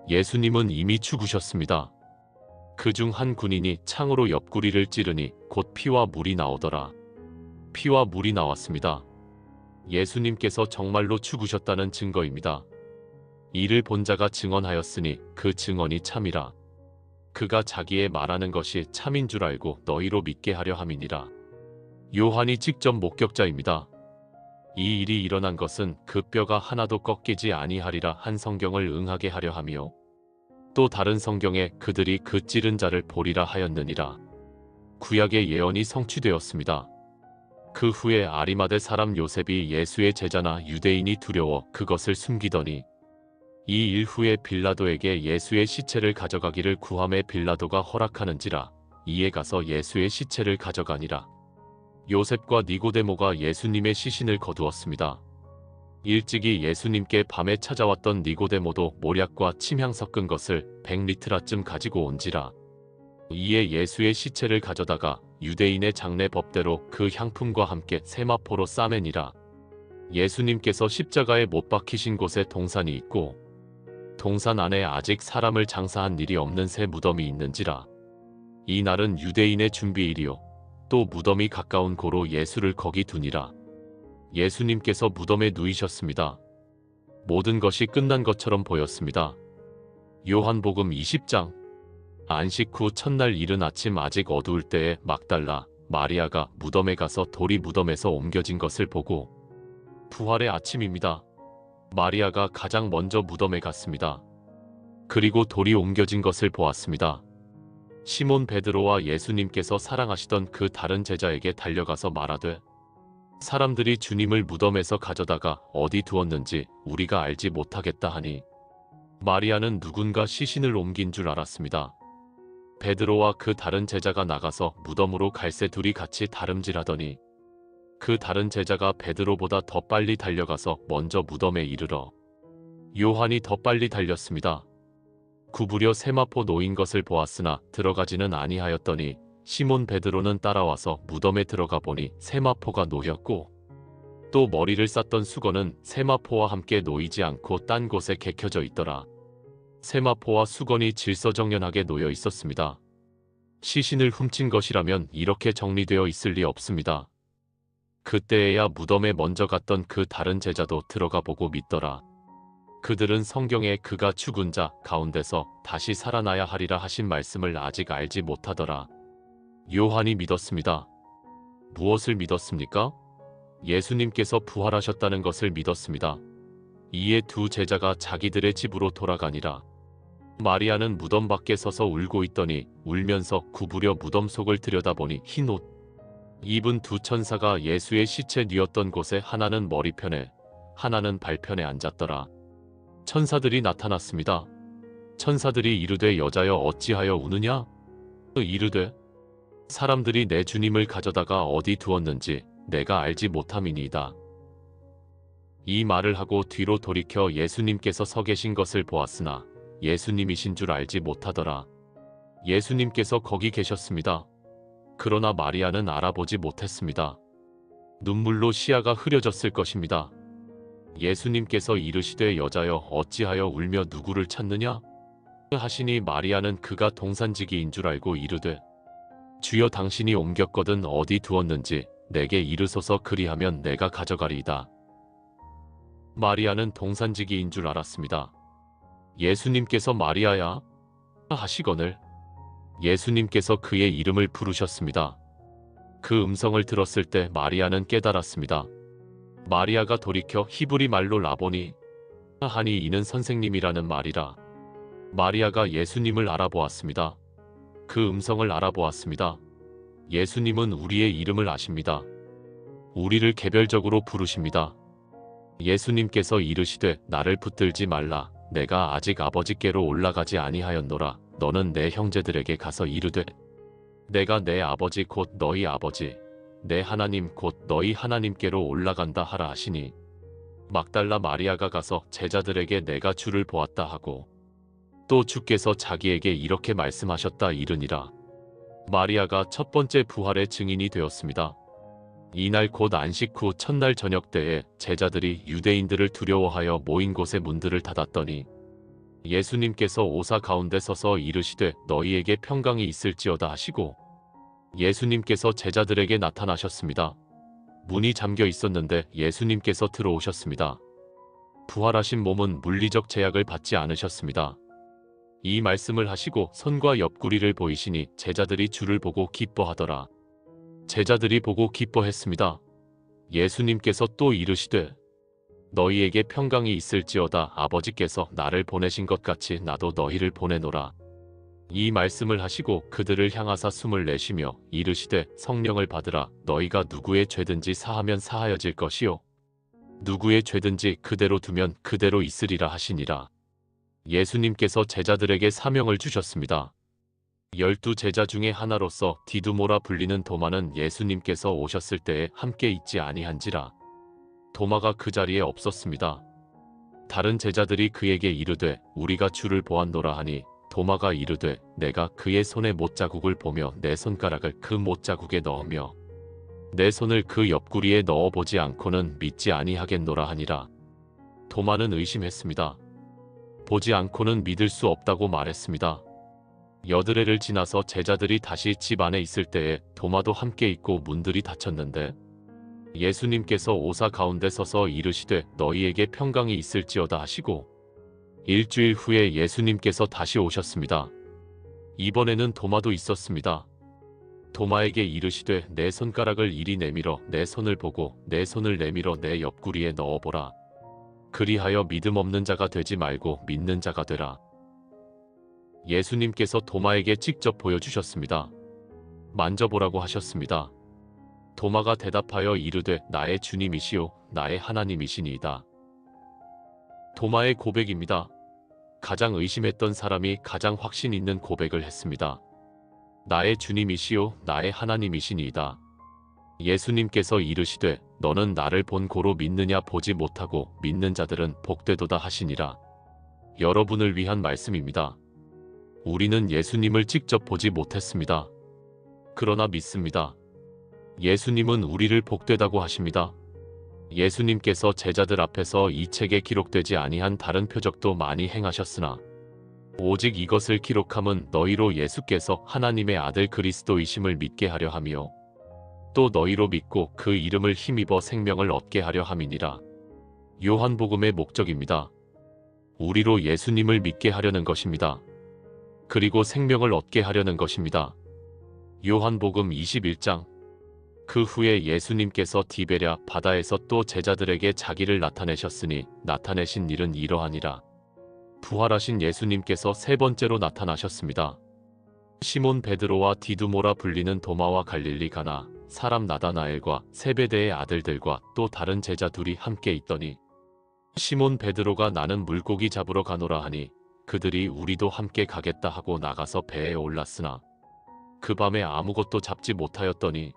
예수님은 이미 죽으셨습니다. 그중 한 군인이 창으로 옆구리를 찌르니 곧 피와 물이 나오더라. 피와 물이 나왔습니다. 예수님께서 정말로 죽으셨다는 증거입니다. 이를 본 자가 증언하였으니 그 증언이 참이라. 그가 자기의 말하는 것이 참인 줄 알고 너희로 믿게 하려 함이니라. 요한이 직접 목격자입니다. 이 일이 일어난 것은 그 뼈가 하나도 꺾이지 아니하리라 한 성경을 응하게 하려 함이요. 또 다른 성경에 그들이 그 찌른 자를 보리라 하였느니라. 구약의 예언이 성취되었습니다. 그 후에 아리마대 사람 요셉이 예수의 제자나 유대인이 두려워 그것을 숨기더니 이 일 후에 빌라도에게 예수의 시체를 가져가기를 구하매 빌라도가 허락하는지라. 이에 가서 예수의 시체를 가져가니라. 요셉과 니고데모가 예수님의 시신을 거두었습니다. 일찍이 예수님께 밤에 찾아왔던 니고데모도 모략과 침향 섞은 것을 100리트라쯤 가지고 온지라. 이에 예수의 시체를 가져다가 유대인의 장례 법대로 그 향품과 함께 세마포로 싸매니라. 예수님께서 십자가에 못 박히신 곳에 동산이 있고 동산 안에 아직 사람을 장사한 일이 없는 새 무덤이 있는지라. 이 날은 유대인의 준비일이요 또 무덤이 가까운 고로 예수를 거기 두니라. 예수님께서 무덤에 누이셨습니다. 모든 것이 끝난 것처럼 보였습니다. 요한복음 20장. 안식 후 첫날 이른 아침 아직 어두울 때에 막달라 마리아가 무덤에 가서 돌이 무덤에서 옮겨진 것을 보고 부활의 아침입니다. 마리아가 가장 먼저 무덤에 갔습니다. 그리고 돌이 옮겨진 것을 보았습니다. 시몬 베드로와 예수님께서 사랑하시던 그 다른 제자에게 달려가서 말하되 사람들이 주님을 무덤에서 가져다가 어디 두었는지 우리가 알지 못하겠다 하니 마리아는 누군가 시신을 옮긴 줄 알았습니다. 베드로와 그 다른 제자가 나가서 무덤으로 갈새 둘이 같이 다름질하더니 그 다른 제자가 베드로보다 더 빨리 달려가서 먼저 무덤에 이르러 요한이 더 빨리 달렸습니다. 구부려 세마포 놓인 것을 보았으나 들어가지는 아니하였더니 시몬 베드로는 따라와서 무덤에 들어가 보니 세마포가 놓였고 또 머리를 쌌던 수건은 세마포와 함께 놓이지 않고 딴 곳에 개켜져 있더라. 세마포와 수건이 질서정연하게 놓여 있었습니다. 시신을 훔친 것이라면 이렇게 정리되어 있을 리 없습니다. 그때에야 무덤에 먼저 갔던 그 다른 제자도 들어가 보고 믿더라. 그들은 성경에 그가 죽은 자 가운데서 다시 살아나야 하리라 하신 말씀을 아직 알지 못하더라. 요한이 믿었습니다. 무엇을 믿었습니까? 예수님께서 부활하셨다는 것을 믿었습니다. 이에 두 제자가 자기들의 집으로 돌아가니라. 마리아는 무덤 밖에 서서 울고 있더니 울면서 구부려 무덤 속을 들여다보니 흰 옷 입은 두 천사가 예수의 시체 뉘었던 곳에 하나는 머리편에 하나는 발편에 앉았더라. 천사들이 나타났습니다. 천사들이 이르되 여자여 어찌하여 우느냐? 이르되 사람들이 내 주님을 가져다가 어디 두었는지 내가 알지 못함이니이다. 이 말을 하고 뒤로 돌이켜 예수님께서 서 계신 것을 보았으나 예수님이신 줄 알지 못하더라. 예수님께서 거기 계셨습니다. 그러나 마리아는 알아보지 못했습니다. 눈물로 시야가 흐려졌을 것입니다. 예수님께서 이르시되 여자여 어찌하여 울며 누구를 찾느냐? 하시니 마리아는 그가 동산지기인 줄 알고 이르되 주여 당신이 옮겼거든 어디 두었는지 내게 이르소서 그리하면 내가 가져가리이다. 마리아는 동산지기인 줄 알았습니다. 예수님께서 마리아야 하시거늘 예수님께서 그의 이름을 부르셨습니다. 그 음성을 들었을 때 마리아는 깨달았습니다. 마리아가 돌이켜 히브리 말로 라보니 하니 이는 선생님이라는 말이라. 마리아가 예수님을 알아보았습니다. 그 음성을 알아보았습니다. 예수님은 우리의 이름을 아십니다. 우리를 개별적으로 부르십니다. 예수님께서 이르시되 나를 붙들지 말라. 내가 아직 아버지께로 올라가지 아니하였노라. 너는 내 형제들에게 가서 이르되 내가 내 아버지 곧 너희 아버지 내 하나님 곧 너희 하나님께로 올라간다 하라 하시니 막달라 마리아가 가서 제자들에게 내가 주를 보았다 하고 또 주께서 자기에게 이렇게 말씀하셨다 이르니라. 마리아가 첫 번째 부활의 증인이 되었습니다. 이날 곧 안식 후 첫날 저녁 때에 제자들이 유대인들을 두려워하여 모인 곳의 문들을 닫았더니 예수님께서 오사 가운데 서서 이르시되 너희에게 평강이 있을지어다 하시고 예수님께서 제자들에게 나타나셨습니다. 문이 잠겨 있었는데 예수님께서 들어오셨습니다. 부활하신 몸은 물리적 제약을 받지 않으셨습니다. 이 말씀을 하시고 손과 옆구리를 보이시니 제자들이 주를 보고 기뻐하더라. 제자들이 보고 기뻐했습니다. 예수님께서 또 이르시되 너희에게 평강이 있을지어다 아버지께서 나를 보내신 것 같이 나도 너희를 보내노라. 이 말씀을 하시고 그들을 향하사 숨을 내쉬며 이르시되 성령을 받으라. 너희가 누구의 죄든지 사하면 사하여질 것이요 누구의 죄든지 그대로 두면 그대로 있으리라 하시니라. 예수님께서 제자들에게 사명을 주셨습니다. 12 제자 중에 하나로서 디두모라 불리는 도마는 예수님께서 오셨을 때에 함께 있지 아니한지라. 도마가 그 자리에 없었습니다. 다른 제자들이 그에게 이르되 우리가 주를 보았노라 하니 도마가 이르되 내가 그의 손에 못자국을 보며 내 손가락을 그 못자국에 넣으며 내 손을 그 옆구리에 넣어보지 않고는 믿지 아니하겠노라 하니라. 도마는 의심했습니다. 보지 않고는 믿을 수 없다고 말했습니다. 여드레를 지나서 제자들이 다시 집 안에 있을 때에 도마도 함께 있고 문들이 닫혔는데 예수님께서 오사 가운데 서서 이르시되 너희에게 평강이 있을지어다 하시고 일주일 후에 예수님께서 다시 오셨습니다. 이번에는 도마도 있었습니다. 도마에게 이르시되 내 손가락을 이리 내밀어 내 손을 보고 내 손을 내밀어 내 옆구리에 넣어보라. 그리하여 믿음 없는 자가 되지 말고 믿는 자가 되라. 예수님께서 도마에게 직접 보여주셨습니다. 만져보라고 하셨습니다. 도마가 대답하여 이르되 나의 주님이시요 나의 하나님이시니이다. 도마의 고백입니다. 가장 의심했던 사람이 가장 확신 있는 고백을 했습니다. 나의 주님이시요 나의 하나님이시니이다. 예수님께서 이르시되 너는 나를 본 고로 믿느냐 보지 못하고 믿는 자들은 복되도다 하시니라. 여러분을 위한 말씀입니다. 우리는 예수님을 직접 보지 못했습니다. 그러나 믿습니다. 예수님은 우리를 복되다고 하십니다. 예수님께서 제자들 앞에서 이 책에 기록되지 아니한 다른 표적도 많이 행하셨으나 오직 이것을 기록함은 너희로 예수께서 하나님의 아들 그리스도이심을 믿게 하려 함이요 또 너희로 믿고 그 이름을 힘입어 생명을 얻게 하려 함이니라. 요한복음의 목적입니다. 우리로 예수님을 믿게 하려는 것입니다. 그리고 생명을 얻게 하려는 것입니다. 요한복음 21장. 그 후에 예수님께서 디베랴 바다에서 또 제자들에게 자기를 나타내셨으니 나타내신 일은 이러하니라. 부활하신 예수님께서 세 번째로 나타나셨습니다. 시몬 베드로와 디두모라 불리는 도마와 갈릴리 가나 사람 나다나엘과 세베대의 아들들과 또 다른 제자 둘이 함께 있더니 시몬 베드로가 나는 물고기 잡으러 가노라 하니 그들이 우리도 함께 가겠다 하고 나가서 배에 올랐으나 그 밤에 아무것도 잡지 못하였더니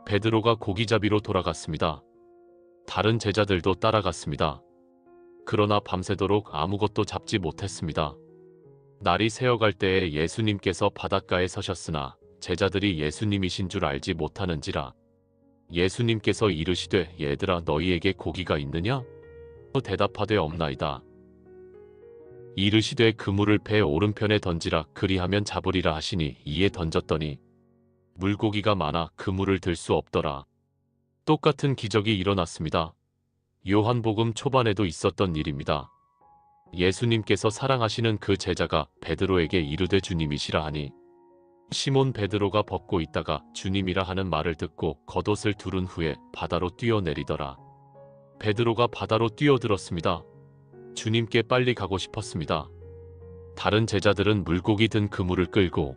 베드로가 고기잡이로 돌아갔습니다. 다른 제자들도 따라갔습니다. 그러나 밤새도록 아무것도 잡지 못했습니다. 날이 새어갈 때에 예수님께서 바닷가에 서셨으나 제자들이 예수님이신 줄 알지 못하는지라. 예수님께서 이르시되 얘들아 너희에게 고기가 있느냐? 대답하되 없나이다. 이르시되 그물을 배 오른편에 던지라 그리하면 잡으리라 하시니 이에 던졌더니 물고기가 많아 그물을 들 수 없더라. 똑같은 기적이 일어났습니다. 요한복음 초반에도 있었던 일입니다. 예수님께서 사랑하시는 그 제자가 베드로에게 이르되 주님이시라 하니 시몬 베드로가 벗고 있다가 주님이라 하는 말을 듣고 겉옷을 두른 후에 바다로 뛰어내리더라. 베드로가 바다로 뛰어들었습니다. 주님께 빨리 가고 싶었습니다. 다른 제자들은 물고기 든 그물을 끌고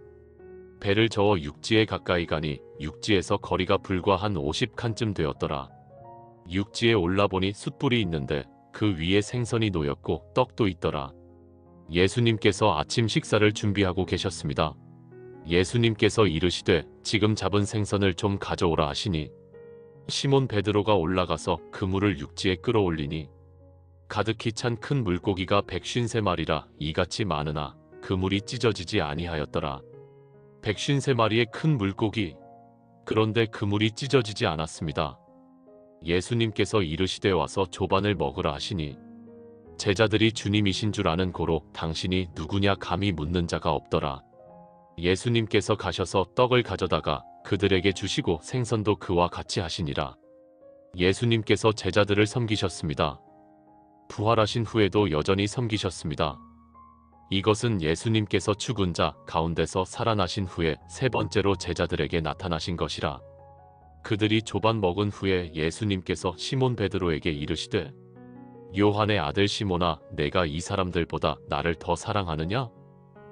배를 저어 육지에 가까이 가니 육지에서 거리가 불과 한 50칸쯤 되었더라. 육지에 올라보니 숯불이 있는데 그 위에 생선이 놓였고 떡도 있더라. 예수님께서 아침 식사를 준비하고 계셨습니다. 예수님께서 이르시되 지금 잡은 생선을 좀 가져오라 하시니 시몬 베드로가 올라가서 그물을 육지에 끌어올리니 가득히 찬 큰 물고기가 153마리라 이같이 많으나 그물이 찢어지지 아니하였더라. 153마리의 큰 물고기. 그런데 그물이 찢어지지 않았습니다. 예수님께서 이르시되 와서 조반을 먹으라 하시니 제자들이 주님이신 줄 아는 고로 당신이 누구냐 감히 묻는 자가 없더라. 예수님께서 가셔서 떡을 가져다가 그들에게 주시고 생선도 그와 같이 하시니라. 예수님께서 제자들을 섬기셨습니다. 부활하신 후에도 여전히 섬기셨습니다. 이것은 예수님께서 죽은 자 가운데서 살아나신 후에 세 번째로 제자들에게 나타나신 것이라. 그들이 조반 먹은 후에 예수님께서 시몬 베드로에게 이르시되 요한의 아들 시몬아 내가 이 사람들보다 나를 더 사랑하느냐?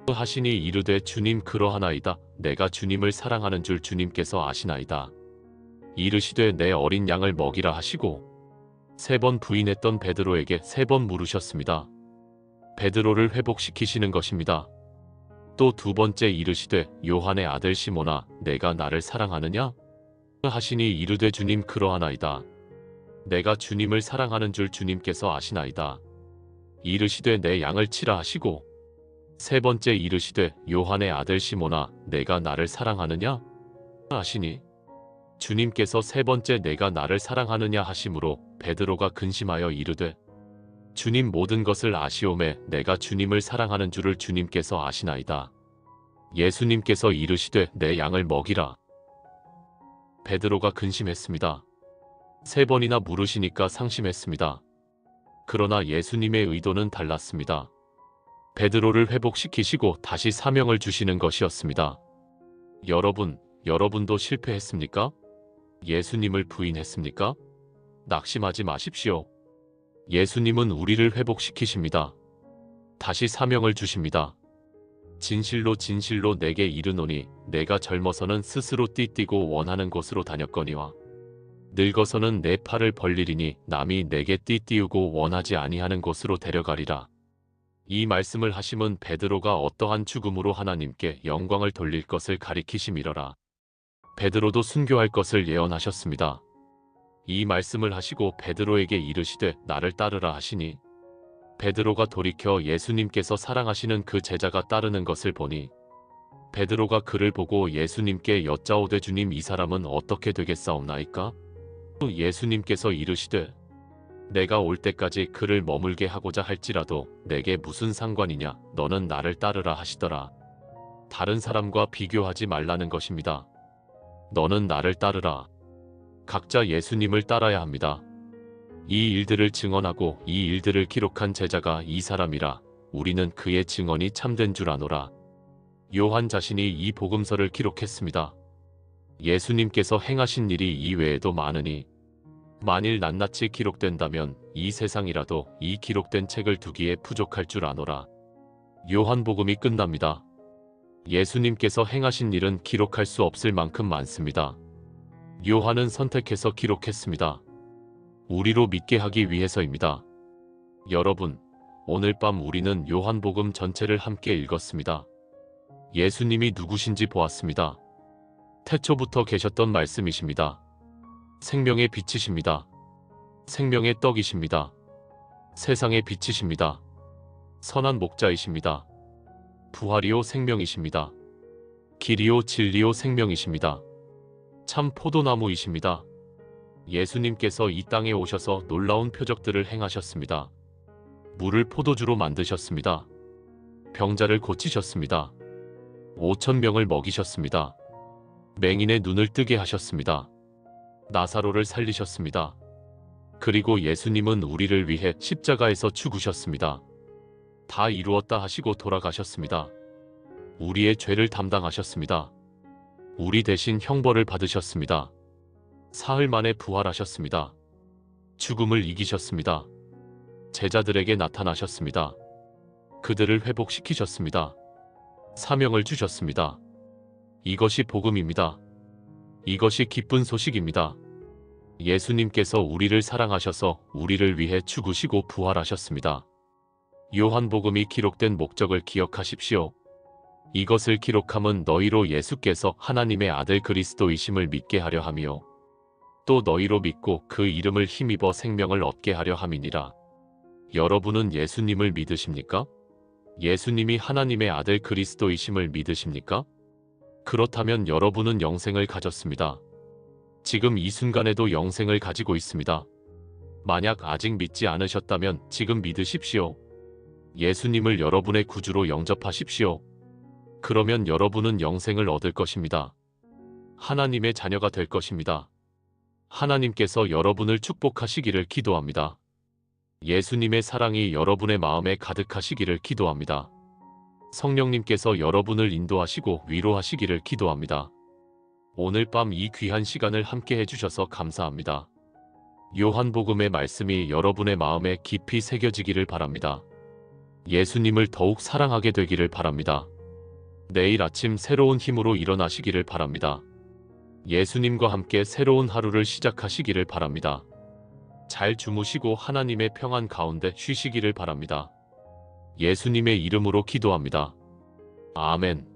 하시니 이르되 주님 그러하나이다. 내가 주님을 사랑하는 줄 주님께서 아시나이다. 이르시되 내 어린 양을 먹이라 하시고 3번 부인했던 베드로에게 3번 물으셨습니다. 베드로를 회복시키시는 것입니다. 또 2번째 이르시되 요한의 아들 시몬아 내가 나를 사랑하느냐? 하시니 이르되 주님 그러하나이다. 내가 주님을 사랑하는 줄 주님께서 아시나이다. 이르시되 내 양을 치라 하시고 3번째 이르시되 요한의 아들 시몬아 내가 나를 사랑하느냐? 하시니 주님께서 3번째 내가 나를 사랑하느냐 하심으로 베드로가 근심하여 이르되 주님 모든 것을 아시오매 내가 주님을 사랑하는 줄을 주님께서 아시나이다. 예수님께서 이르시되 내 양을 먹이라. 베드로가 근심했습니다. 3번이나 물으시니까 상심했습니다. 그러나 예수님의 의도는 달랐습니다. 베드로를 회복시키시고 다시 사명을 주시는 것이었습니다. 여러분도 실패했습니까? 예수님을 부인했습니까? 낙심하지 마십시오. 예수님은 우리를 회복시키십니다. 다시 사명을 주십니다. 진실로 내게 이르노니 내가 젊어서는 스스로 띠띠고 원하는 곳으로 다녔거니와 늙어서는 내 팔을 벌리리니 남이 내게 띠띠우고 원하지 아니하는 곳으로 데려가리라. 이 말씀을 하심은 베드로가 어떠한 죽음으로 하나님께 영광을 돌릴 것을 가리키심이러라. 베드로도 순교할 것을 예언하셨습니다. 이 말씀을 하시고 베드로에게 이르시되 나를 따르라 하시니 베드로가 돌이켜 예수님께서 사랑하시는 그 제자가 따르는 것을 보니 베드로가 그를 보고 예수님께 여짜오되 주님 이 사람은 어떻게 되겠사옵나이까? 예수님께서 이르시되 내가 올 때까지 그를 머물게 하고자 할지라도 내게 무슨 상관이냐 너는 나를 따르라 하시더라. 다른 사람과 비교하지 말라는 것입니다. 너는 나를 따르라. 각자 예수님을 따라야 합니다. 이 일들을 증언하고 이 일들을 기록한 제자가 이 사람이라 우리는 그의 증언이 참된 줄 아노라. 요한 자신이 이 복음서를 기록했습니다. 예수님께서 행하신 일이 이외에도 많으니 만일 낱낱이 기록된다면 이 세상이라도 이 기록된 책을 두기에 부족할 줄 아노라. 요한복음이 끝납니다. 예수님께서 행하신 일은 기록할 수 없을 만큼 많습니다. 요한은 선택해서 기록했습니다. 우리로 믿게 하기 위해서입니다. 여러분, 오늘 밤 우리는 요한복음 전체를 함께 읽었습니다. 예수님이 누구신지 보았습니다. 태초부터 계셨던 말씀이십니다. 생명의 빛이십니다. 생명의 떡이십니다. 세상의 빛이십니다. 선한 목자이십니다. 부활이요 생명이십니다. 길이요 진리요 생명이십니다. 참 포도나무이십니다. 예수님께서 이 땅에 오셔서 놀라운 표적들을 행하셨습니다. 물을 포도주로 만드셨습니다. 병자를 고치셨습니다. 5,000명을 먹이셨습니다. 맹인의 눈을 뜨게 하셨습니다. 나사로를 살리셨습니다. 그리고 예수님은 우리를 위해 십자가에서 죽으셨습니다. 다 이루었다 하시고 돌아가셨습니다. 우리의 죄를 담당하셨습니다. 우리 대신 형벌을 받으셨습니다. 사흘 만에 부활하셨습니다. 죽음을 이기셨습니다. 제자들에게 나타나셨습니다. 그들을 회복시키셨습니다. 사명을 주셨습니다. 이것이 복음입니다. 이것이 기쁜 소식입니다. 예수님께서 우리를 사랑하셔서 우리를 위해 죽으시고 부활하셨습니다. 요한복음이 기록된 목적을 기억하십시오. 이것을 기록함은 너희로 예수께서 하나님의 아들 그리스도이심을 믿게 하려 함이요 또 너희로 믿고 그 이름을 힘입어 생명을 얻게 하려 함이니라. 여러분은 예수님을 믿으십니까? 예수님이 하나님의 아들 그리스도이심을 믿으십니까? 그렇다면 여러분은 영생을 가졌습니다. 지금 이 순간에도 영생을 가지고 있습니다. 만약 아직 믿지 않으셨다면 지금 믿으십시오. 예수님을 여러분의 구주로 영접하십시오. 그러면 여러분은 영생을 얻을 것입니다. 하나님의 자녀가 될 것입니다. 하나님께서 여러분을 축복하시기를 기도합니다. 예수님의 사랑이 여러분의 마음에 가득하시기를 기도합니다. 성령님께서 여러분을 인도하시고 위로하시기를 기도합니다. 오늘 밤 이 귀한 시간을 함께 해주셔서 감사합니다. 요한복음의 말씀이 여러분의 마음에 깊이 새겨지기를 바랍니다. 예수님을 더욱 사랑하게 되기를 바랍니다. 내일 아침 새로운 힘으로 일어나시기를 바랍니다. 예수님과 함께 새로운 하루를 시작하시기를 바랍니다. 잘 주무시고 하나님의 평안 가운데 쉬시기를 바랍니다. 예수님의 이름으로 기도합니다. 아멘.